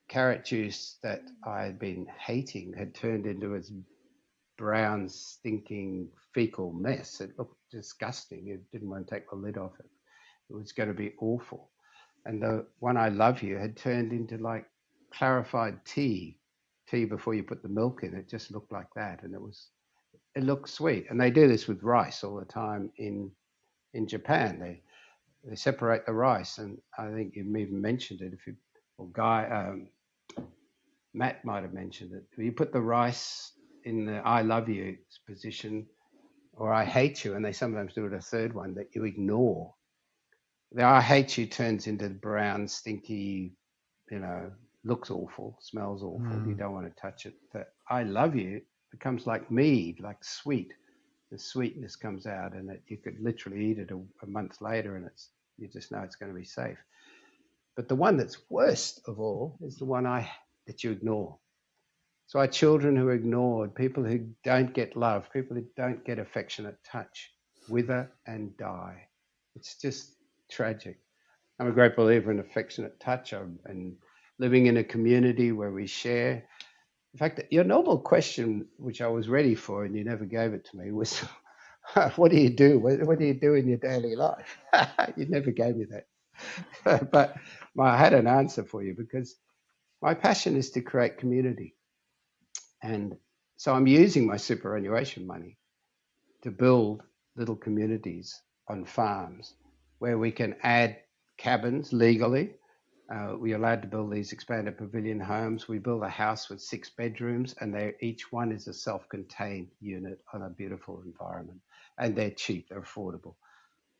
carrot juice that I had been hating had turned into its brown, stinking, fecal mess. It looked disgusting. You didn't want to take the lid off it. It was going to be awful. And the one I love you had turned into like clarified tea before you put the milk in. It just looked like that. And it looked sweet. And they do this with rice all the time in Japan. They separate the rice. And I think you even mentioned it. Matt might have mentioned it. You put the rice in the I love you position or I hate you, and they sometimes do it a third one that you ignore. The I hate you turns into brown, stinky, looks awful, smells awful. You don't want to touch it. The I love you becomes like mead, like sweet. The sweetness comes out, and you could literally eat it a month later, and you just know it's going to be safe. But the one that's worst of all is the one that you ignore. So our children who are ignored, people who don't get love, people who don't get affectionate touch, wither and die. It's just tragic. I'm a great believer in affectionate touch and living in a community where we share. In fact, your normal question, which I was ready for and you never gave it to me, was, what do you do? What do you do in your daily life? You never gave me that. But I had an answer for you, because my passion is to create community. And so I'm using my superannuation money to build little communities on farms where we can add cabins legally. We're allowed to build these expanded pavilion homes. We build a house with 6 bedrooms, and each one is a self-contained unit on a beautiful environment. And they're cheap, they're affordable.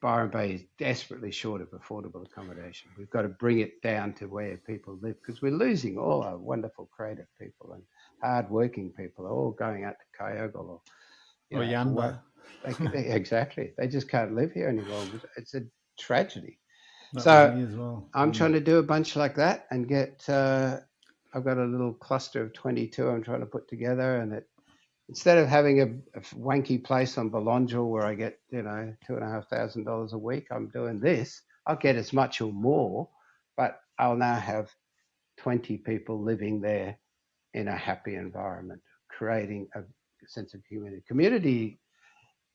Byron Bay is desperately short of affordable accommodation. We've got to bring it down to where people live, because we're losing all our wonderful creative people and hard-working people are all going out to Kyogle or Yamba. Exactly. They just can't live here anymore. It's a tragedy. That So was me as well. I'm trying to do a bunch like that and get, I've got a little cluster of 22 I'm trying to put together, and instead of having a wanky place on Belongil where I get, $2,500 a week, I'm doing this. I'll get as much or more, but I'll now have 20 people living there in a happy environment, creating a sense of community. Community,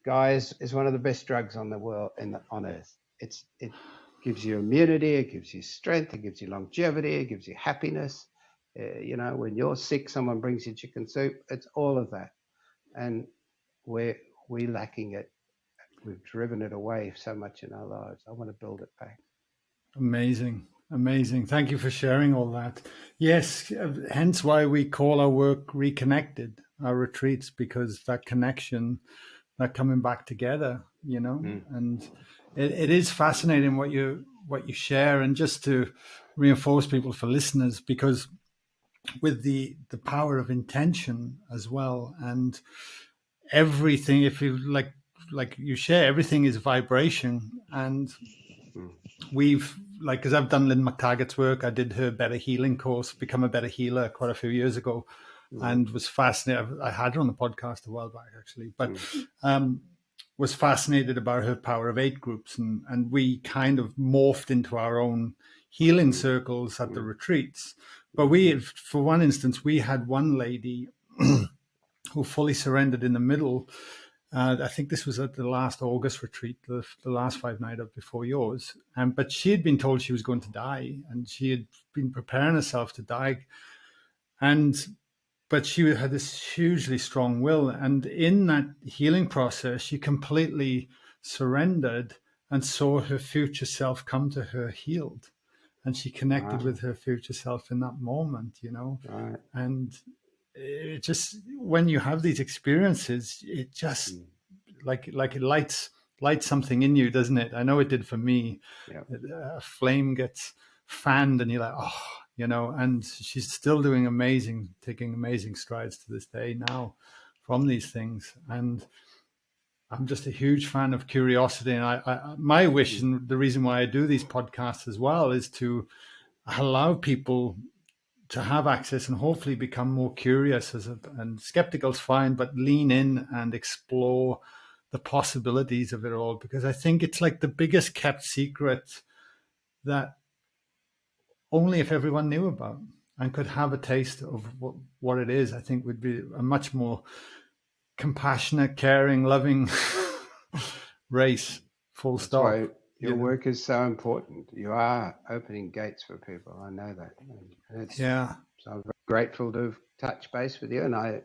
guys, is one of the best drugs on the world on Earth. It gives you immunity, it gives you strength, it gives you longevity, it gives you happiness. When you're sick, someone brings you chicken soup. It's all of that. And we're lacking it. We've driven it away so much in our lives. I want to build it back. Amazing. Thank you for sharing all that. Yes, hence why we call our work Reconnected, our retreats, because that connection, that coming back together, and it is fascinating what you share. And just to reinforce people for listeners, because with the power of intention as well, and everything, if you like you share, everything is vibration. And we've, because I've done Lynn McTaggart's work. I did her Better Healing course, Become a Better Healer, quite a few years ago, and was fascinated. I had her on the podcast a while back, actually, but was fascinated about her Power of 8 groups, and we kind of morphed into our own healing circles at the retreats. But for one instance, we had one lady who fully surrendered in the middle. I think this was at the last August retreat, the last 5 night up before yours. But she had been told she was going to die, and she had been preparing herself to die. But she had this hugely strong will. And in that healing process, she completely surrendered and saw her future self come to her healed. And she connected Wow. with her future self in that moment, Right. And it just, when you have these experiences, it just like it lights something in you, doesn't it? I know it did for me. Yeah. A flame gets fanned and you're like, oh, and she's still taking amazing strides to this day now from these things. And I'm just a huge fan of curiosity. And my wish, and the reason why I do these podcasts as well, is to allow people to have access and hopefully become more curious. And skeptical's fine, but lean in and explore the possibilities of it all, because I think it's like the biggest kept secret that only if everyone knew about and could have a taste of what it is, I think would be a much more compassionate, caring, loving race, full That's stop. why your work is so important. You are opening gates for people. I know that. And Yeah. So I'm very grateful to touch base with you. And I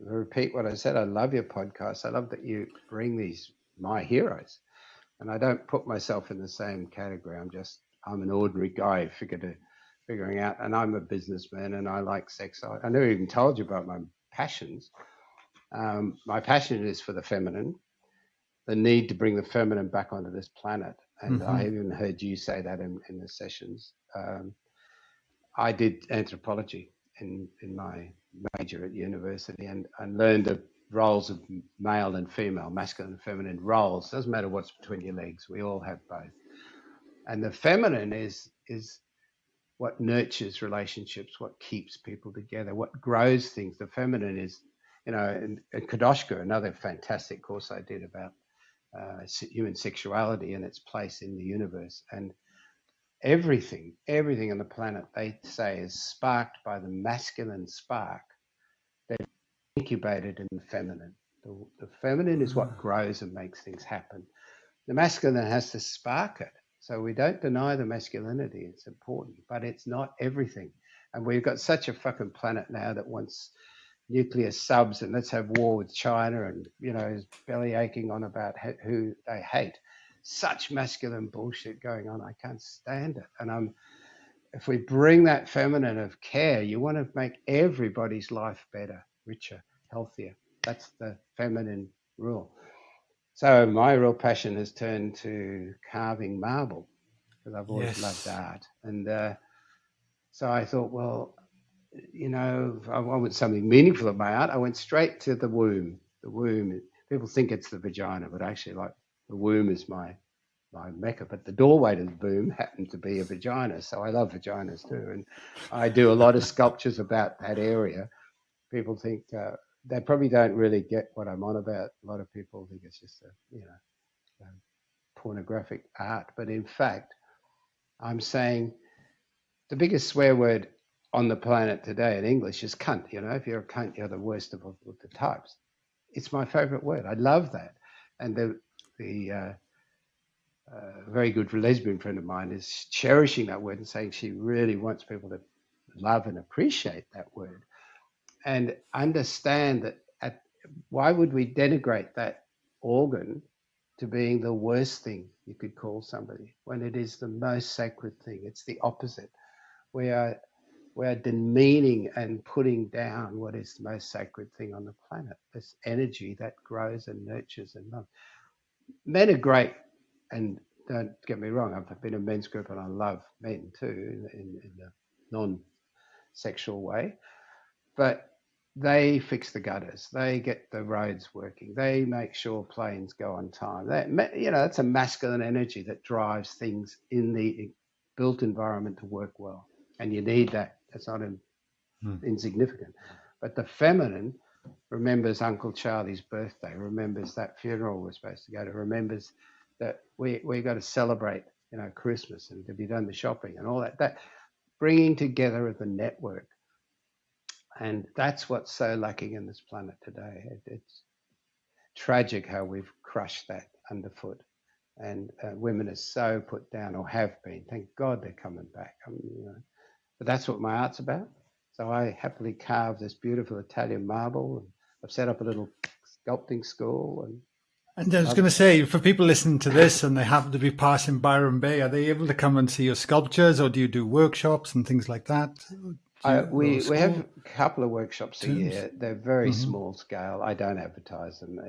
repeat what I said. I love your podcast. I love that you bring these, my heroes. And I don't put myself in the same category. I'm an ordinary guy figuring out, and I'm a businessman and I like sex. I never even told you about my passions. My passion is for the feminine, the need to bring the feminine back onto this planet. And I even heard you say that in the sessions. I did anthropology in my major at university and learned the roles of male and female, masculine and feminine roles. Doesn't matter what's between your legs. We all have both. And the feminine is what nurtures relationships, what keeps people together, what grows things. The feminine is, and Kadoshka, another fantastic course I did about human sexuality and its place in the universe. And everything on the planet, they say, is sparked by the masculine spark that is incubated in the feminine. The feminine is what grows and makes things happen. The masculine has to spark it. So we don't deny the masculinity. It's important, but it's not everything. And we've got such a fucking planet now that wants nuclear subs and let's have war with China and, is belly aching on about who they hate. Such masculine bullshit going on. I can't stand it. And if we bring that feminine of care, you want to make everybody's life better, richer, healthier. That's the feminine rule. So my real passion has turned to carving marble because I've always loved art. And so I thought, well, I want something meaningful in my art. I went straight to the womb. The womb, people think it's the vagina, but actually, like, the womb is my mecca. But the doorway to the womb happened to be a vagina. So I love vaginas too. And I do a lot of sculptures about that area. People think they probably don't really get what I'm on about. A lot of people think it's just pornographic art. But in fact, I'm saying the biggest swear word on the planet today in English is cunt. If you're a cunt, you're the worst of the types. It's my favorite word. I love that. And the very good lesbian friend of mine is cherishing that word and saying she really wants people to love and appreciate that word and understand that why would we denigrate that organ to being the worst thing you could call somebody when it is the most sacred thing? It's the opposite. We are demeaning and putting down what is the most sacred thing on the planet, this energy that grows and nurtures and loves. Men are great, and don't get me wrong, I've been in a men's group and I love men too in a non-sexual way, but they fix the gutters, they get the roads working, they make sure planes go on time. That's a masculine energy that drives things in the built environment to work well, and you need that. That's not insignificant. But the feminine remembers Uncle Charlie's birthday, remembers that funeral we're supposed to go to, remembers that we got to celebrate, Christmas, and have you done the shopping and all that. That bringing together of the network, and that's what's so lacking in this planet today. It's tragic how we've crushed that underfoot, and women are so put down, or have been. Thank God they're coming back. But that's what my art's about. So I happily carve this beautiful Italian marble, and I've set up a little sculpting school, and And I was going to say, for people listening to this and they happen to be passing Byron Bay, are they able to come and see your sculptures, or do you do workshops and things like that? We have a couple of workshops a year. They're very Mm-hmm. small scale. I don't advertise them,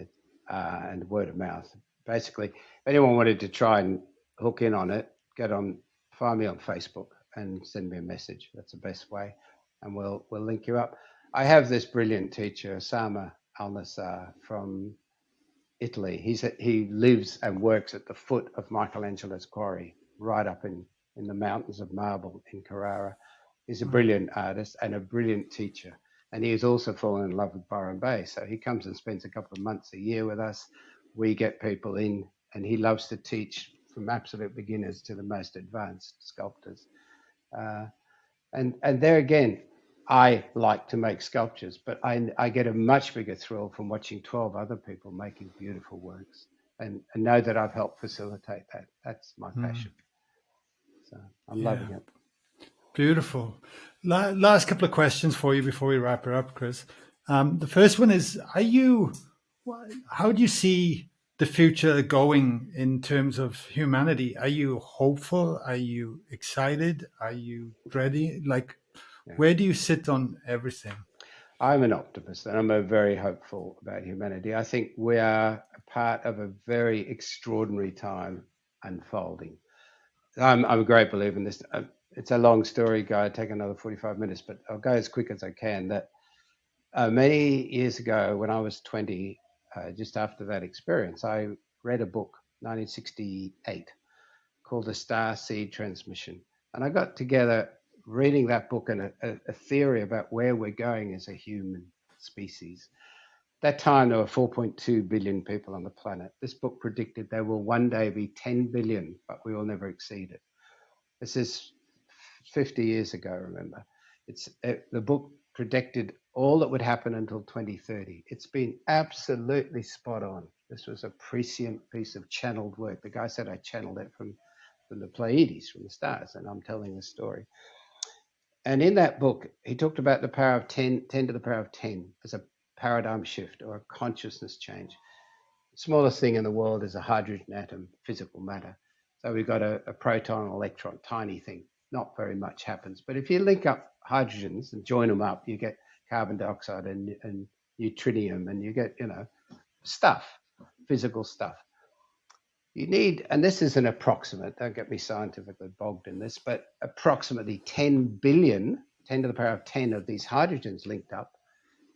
and word of mouth. Basically, if anyone wanted to try and hook in on it, find me on Facebook and send me a message. That's the best way, and we'll link you up. I have this brilliant teacher, Osama Al-Nassar from Italy. He lives and works at the foot of Michelangelo's quarry, right up in the mountains of marble in Carrara. He's a brilliant artist and a brilliant teacher. And he has also fallen in love with Byron Bay. So he comes and spends a couple of months a year with us. We get people in, and he loves to teach from absolute beginners to the most advanced sculptors. And there again, I like to make sculptures, but I get a much bigger thrill from watching 12 other people making beautiful works, and know that I've helped facilitate that. That's my passion. So I'm loving it. Beautiful. Last couple of questions for you before we wrap it up, Chris. The first one is, how do you see the future going in terms of humanity? Are you hopeful? Are you excited? Are you ready? Where do you sit on everything? I'm an optimist, and I'm very hopeful about humanity. I think we are a part of a very extraordinary time unfolding. I'm a great believer in this. It's a long story, Guy. It'll take another 45 minutes, but I'll go as quick as I can. That many years ago, when I was 20, just after that experience, I read a book, 1968, called The Star Seed Transmission. And I got together reading that book and a theory about where we're going as a human species. At that time, there were 4.2 billion people on the planet. This book predicted there will one day be 10 billion, but we will never exceed it. This is 50 years ago, remember. The book predicted all that would happen until 2030. It's been absolutely spot on. This was a prescient piece of channeled work. The guy said I channeled it from the Pleiades, from the stars, and I'm telling the story. And in that book, he talked about the power of 10 to the power of 10 as a paradigm shift or a consciousness change. The smallest thing in the world is a hydrogen atom, physical matter. So we've got a proton, an electron, tiny thing. Not very much happens. But if you link up hydrogens and join them up, you get carbon dioxide and neutrinium, and you get, stuff, physical stuff. You need, and this is an approximate, don't get me scientifically bogged in this, but approximately 10 billion, 10 to the power of 10 of these hydrogens linked up,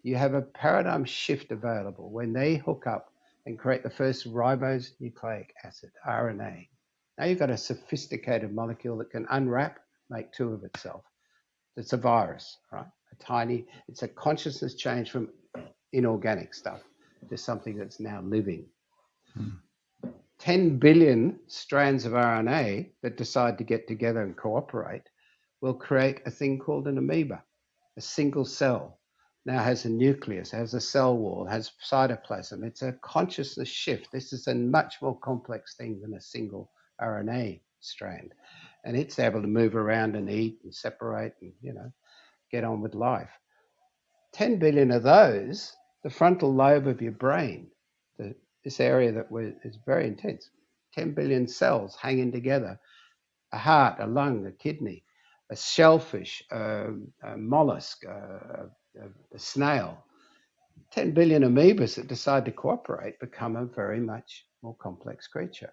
you have a paradigm shift available when they hook up and create the first ribonucleic acid, RNA. Now you've got a sophisticated molecule that can unwrap, make two of itself. It's a virus, right? It's a consciousness change from inorganic stuff to something that's now living. 10 billion strands of RNA that decide to get together and cooperate will create a thing called an amoeba. A single cell now has a nucleus, has a cell wall, has cytoplasm. It's a consciousness shift. This is a much more complex thing than a single RNA strand. And it's able to move around and eat and separate and, get on with life. 10 billion of those, the frontal lobe of your brain, this area that is very intense, 10 billion cells hanging together, a heart, a lung, a kidney, a shellfish, a mollusk, a snail. 10 billion amoebas that decide to cooperate become a very much more complex creature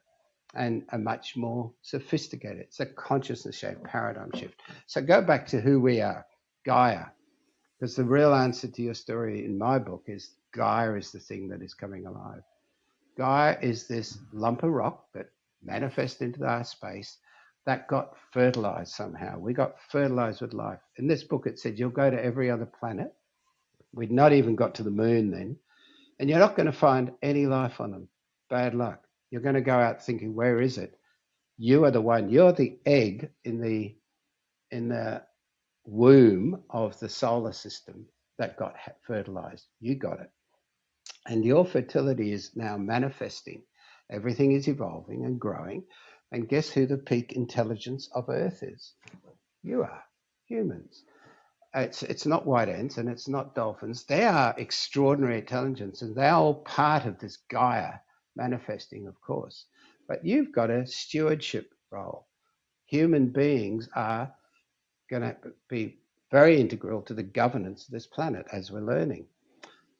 and a much more sophisticated. It's a consciousness shift, paradigm shift. So go back to who we are, Gaia, because the real answer to your story in my book is Gaia is the thing that is coming alive. Gaia is this lump of rock that manifests into our space that got fertilized somehow. We got fertilized with life. In this book, it said you'll go to every other planet. We'd not even got to the moon then. And you're not going to find any life on them. Bad luck. You're going to go out thinking, where is it? You are the one. You're the egg in the womb of the solar system that got fertilized. You got it. And your fertility is now manifesting. Everything is evolving and growing. And guess who the peak intelligence of Earth is? You are, humans. It's not white ants and it's not dolphins. They are extraordinary intelligence, and they're all part of this Gaia manifesting, of course. But you've got a stewardship role. Human beings are going to be very integral to the governance of this planet, as we're learning.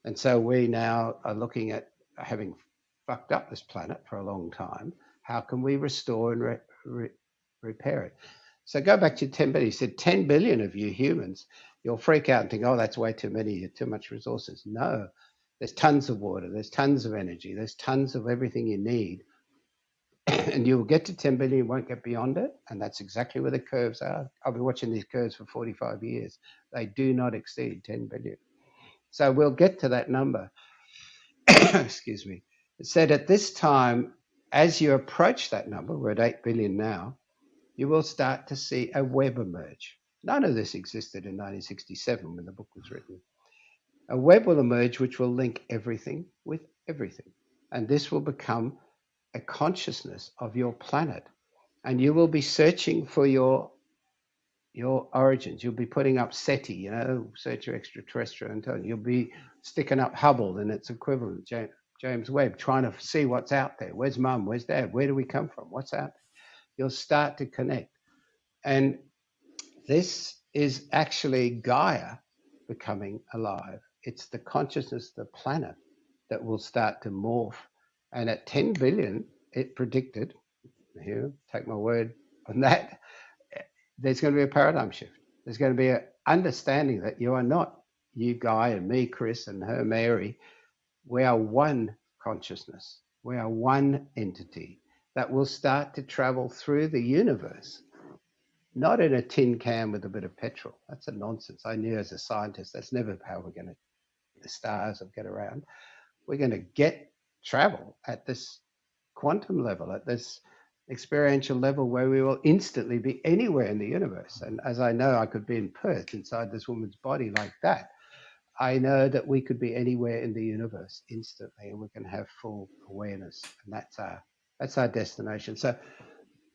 And so we now are looking at, having fucked up this planet for a long time, how can we restore and repair it? So go back to 10 billion. You said 10 billion of you humans, you'll freak out and think, oh, that's way too many, too much resources. No, there's tons of water, there's tons of energy, there's tons of everything you need. And you'll get to 10 billion, you won't get beyond it. And that's exactly where the curves are. I've been watching these curves for 45 years. They do not exceed 10 billion. So we'll get to that number. Excuse me. It said at this time, as you approach that number, we're at 8 billion now, you will start to see a web emerge. None of this existed in 1967 when the book was written. A web will emerge which will link everything with everything. And this will become a consciousness of your planet. And you will be searching for your origins. You'll be putting up SETI, search your extraterrestrial intelligence. You'll be sticking up Hubble and its equivalent, James Webb, trying to see what's out there. Where's mum? Where's dad? Where do we come from? What's out there? You'll start to connect. And this is actually Gaia becoming alive. It's the consciousness of the planet that will start to morph. And at 10 billion, it predicted, here, take my word on that, there's going to be a paradigm shift. There's going to be an understanding that you are not you, Guy, and me, Chris, and her, Mary. We are one consciousness. We are one entity that will start to travel through the universe, not in a tin can with a bit of petrol. That's a nonsense. I knew as a scientist, that's never how we're going to, the stars will get around. We're going to get travel at this quantum level, at this experiential level where we will instantly be anywhere in the universe. And as I know, I could be in Perth inside this woman's body like that. I know that we could be anywhere in the universe instantly, and we can have full awareness, and that's our destination. So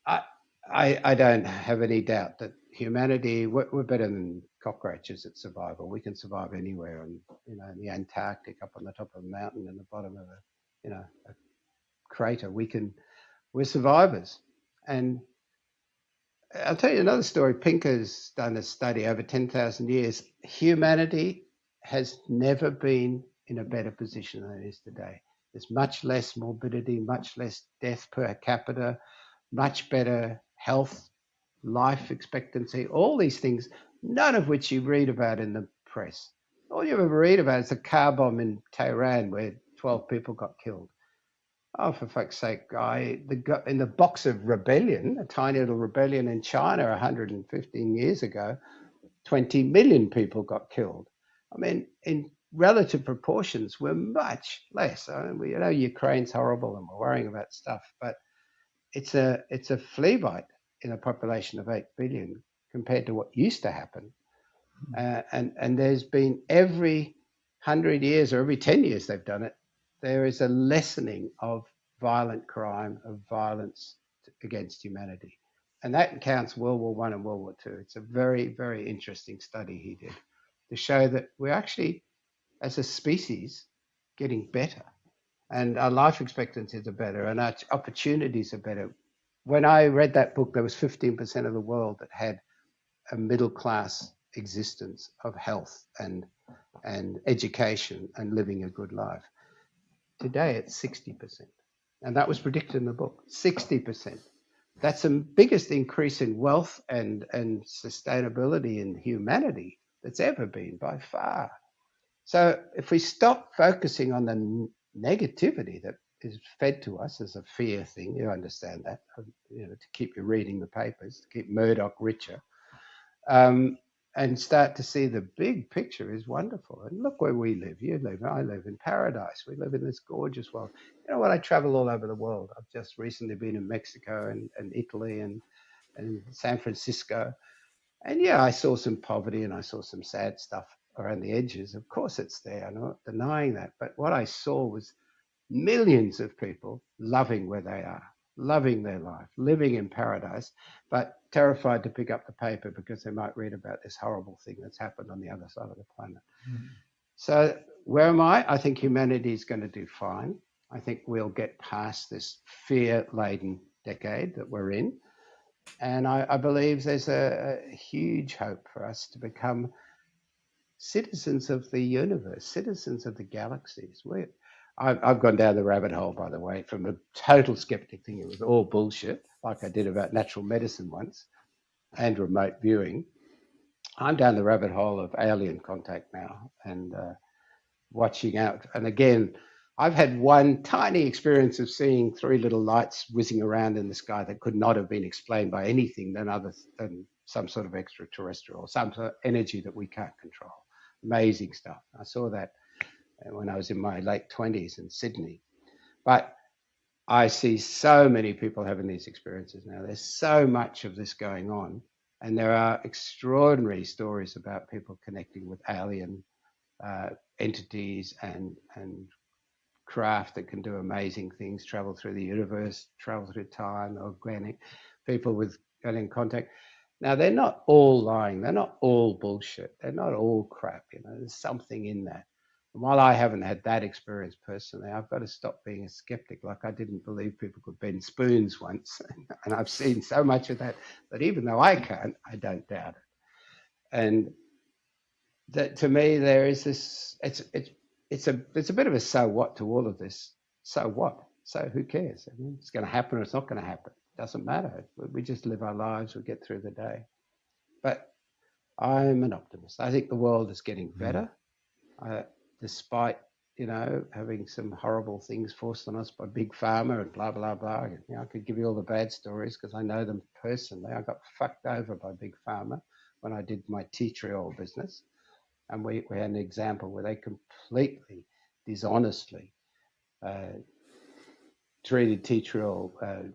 I don't have any doubt that humanity, we're better than cockroaches at survival. We can survive anywhere, and in the Antarctic, up on the top of a mountain, in the bottom of a crater. We're survivors. And I'll tell you another story. Pinker's done a study over 10,000 years. Humanity has never been in a better position than it is today. There's much less morbidity, much less death per capita, much better health, life expectancy, all these things, none of which you read about in the press. All you ever read about is the car bomb in Tehran where 12 people got killed. Oh, for fuck's sake, Guy, in the Boxer Rebellion, a tiny little rebellion in China 115 years ago, 20 million people got killed. I mean, in relative proportions, we're much less. I mean, Ukraine's horrible and we're worrying about stuff, but it's a flea bite in a population of 8 billion compared to what used to happen. And there's been every 100 years or every 10 years they've done it, there is a lessening of violent crime, of violence against humanity. And that counts World War I and World War II. It's a very, very interesting study he did to show that we're actually, as a species, getting better. And our life expectancies are better and our opportunities are better. When I read that book, there was 15% of the world that had a middle class existence of health and education and living a good life. Today, it's 60%. And that was predicted in the book, 60%. That's the biggest increase in wealth and sustainability in humanity that's ever been by far. So if we stop focusing on the negativity that is fed to us as a fear thing, you understand that, to keep you reading the papers, to keep Murdoch richer, and start to see the big picture is wonderful. And look where we live. You live, I live in paradise. We live in this gorgeous world. You know what? I travel all over the world. I've just recently been in Mexico and Italy and San Francisco. And yeah, I saw some poverty and I saw some sad stuff around the edges. Of course it's there. I'm not denying that. But what I saw was millions of people loving where they are, loving their life, living in paradise, but terrified to pick up the paper because they might read about this horrible thing that's happened on the other side of the planet. Mm-hmm. So where am I? I think humanity is going to do fine. I think we'll get past this fear-laden decade that we're in. And I believe there's a huge hope for us to become citizens of the universe, citizens of the galaxies. I've gone down the rabbit hole, by the way, from a total skeptic thing. It was all bullshit, like I did about natural medicine once and remote viewing. I'm down the rabbit hole of alien contact now and watching out. And again, I've had one tiny experience of seeing three little lights whizzing around in the sky that could not have been explained by anything than some sort of extraterrestrial, some sort of energy that we can't control. Amazing stuff. I saw that when I was in my late 20s in Sydney. But I see so many people having these experiences now. There's so much of this going on. And there are extraordinary stories about people connecting with alien entities and craft that can do amazing things, travel through the universe, travel through time, organic, people with alien contact. Now, they're not all lying. They're not all bullshit. They're not all crap. There's something in that. And while I haven't had that experience personally, I've got to stop being a skeptic. Like I didn't believe people could bend spoons once. And I've seen so much of that even though I can't, I don't doubt it. And that to me, there is this, it's a bit of a so what to all of this. So what? So who cares? I mean, it's going to happen or it's not going to happen. It doesn't matter. We just live our lives. We get through the day. But I'm an optimist. I think the world is getting better, despite, having some horrible things forced on us by big pharma and blah, blah, blah. I could give you all the bad stories because I know them personally. I got fucked over by big pharma when I did my tea tree oil business. And we had an example where they completely dishonestly treated tea tree oil,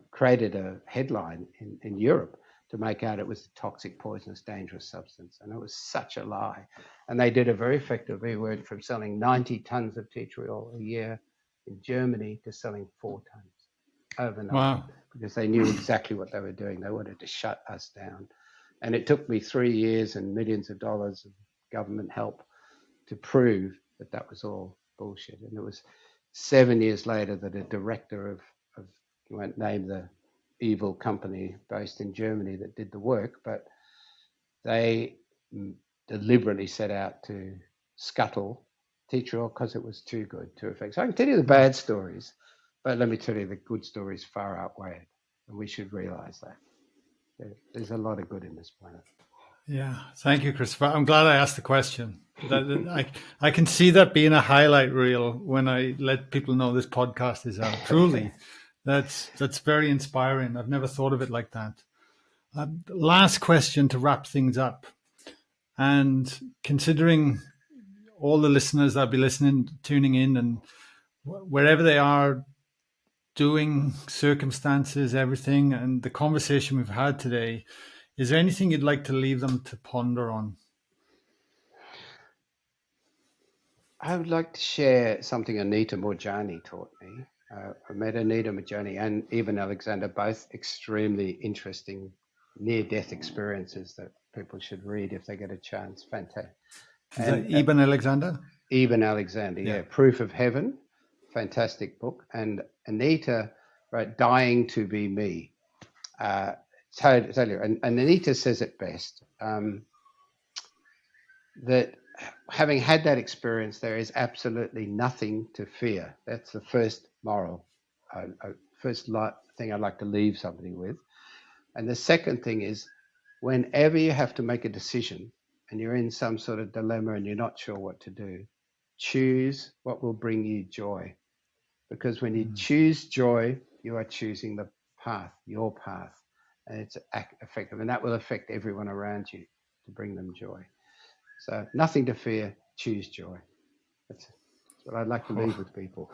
created a headline in Europe to make out it was a toxic, poisonous, dangerous substance. And it was such a lie. And they did it very effectively. We went from selling 90 tons of tea tree oil a year in Germany to selling 4 tons overnight. Wow. Because they knew exactly what they were doing. They wanted to shut us down. And it took me 3 years and millions of dollars of government help to prove that that was all bullshit. And it was 7 years later that a director of you won't name the evil company based in Germany that did the work, but they deliberately set out to scuttle tea tree oil because it was too good, too effective. So I can tell you the bad stories, but let me tell you the good stories far outweigh it. And we should realize that. There's a lot of good in this planet. Yeah, thank you, Christopher. I'm glad I asked the question. I can see that being a highlight reel when I let people know this podcast is out. Truly, that's very inspiring. I've never thought of it like that. Last question to wrap things up. And considering all the listeners that'll be tuning in, and wherever they are, doing, circumstances, everything, and the conversation we've had today, is there anything you'd like to leave them to ponder on? I would like to share something Anita Moorjani taught me. I met Anita Moorjani and Eben Alexander, both extremely interesting near-death experiences that people should read if they get a chance. Fantastic. Is that Eben Alexander? Eben Alexander, yeah. Proof of Heaven, fantastic book. And Anita wrote Dying to Be Me. Totally. And Anita says it best, that having had that experience, there is absolutely nothing to fear. That's the first moral, first thing I'd like to leave somebody with. And the second thing is, whenever you have to make a decision and you're in some sort of dilemma and you're not sure what to do, choose what will bring you joy. Because when you choose joy, you are choosing the path, your path. And it's effective. And that will affect everyone around you to bring them joy. So nothing to fear, choose joy. That's what I'd like to leave with people.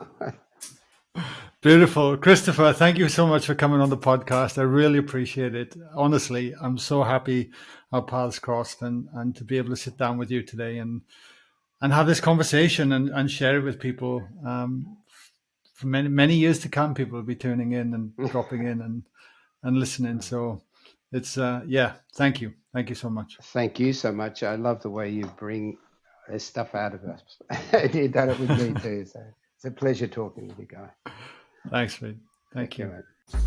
Beautiful. Christopher, thank you so much for coming on the podcast. I really appreciate it. Honestly, I'm so happy our paths crossed and to be able to sit down with you today and have this conversation and share it with people. For many, many years to come, people will be tuning in and dropping in and listening. So it's, thank you. Thank you so much. Thank you so much. I love the way you bring this stuff out of us. You've done it with me too. So it's It's a pleasure talking with you, Guy. Thanks, Reid. Thank you. Mate.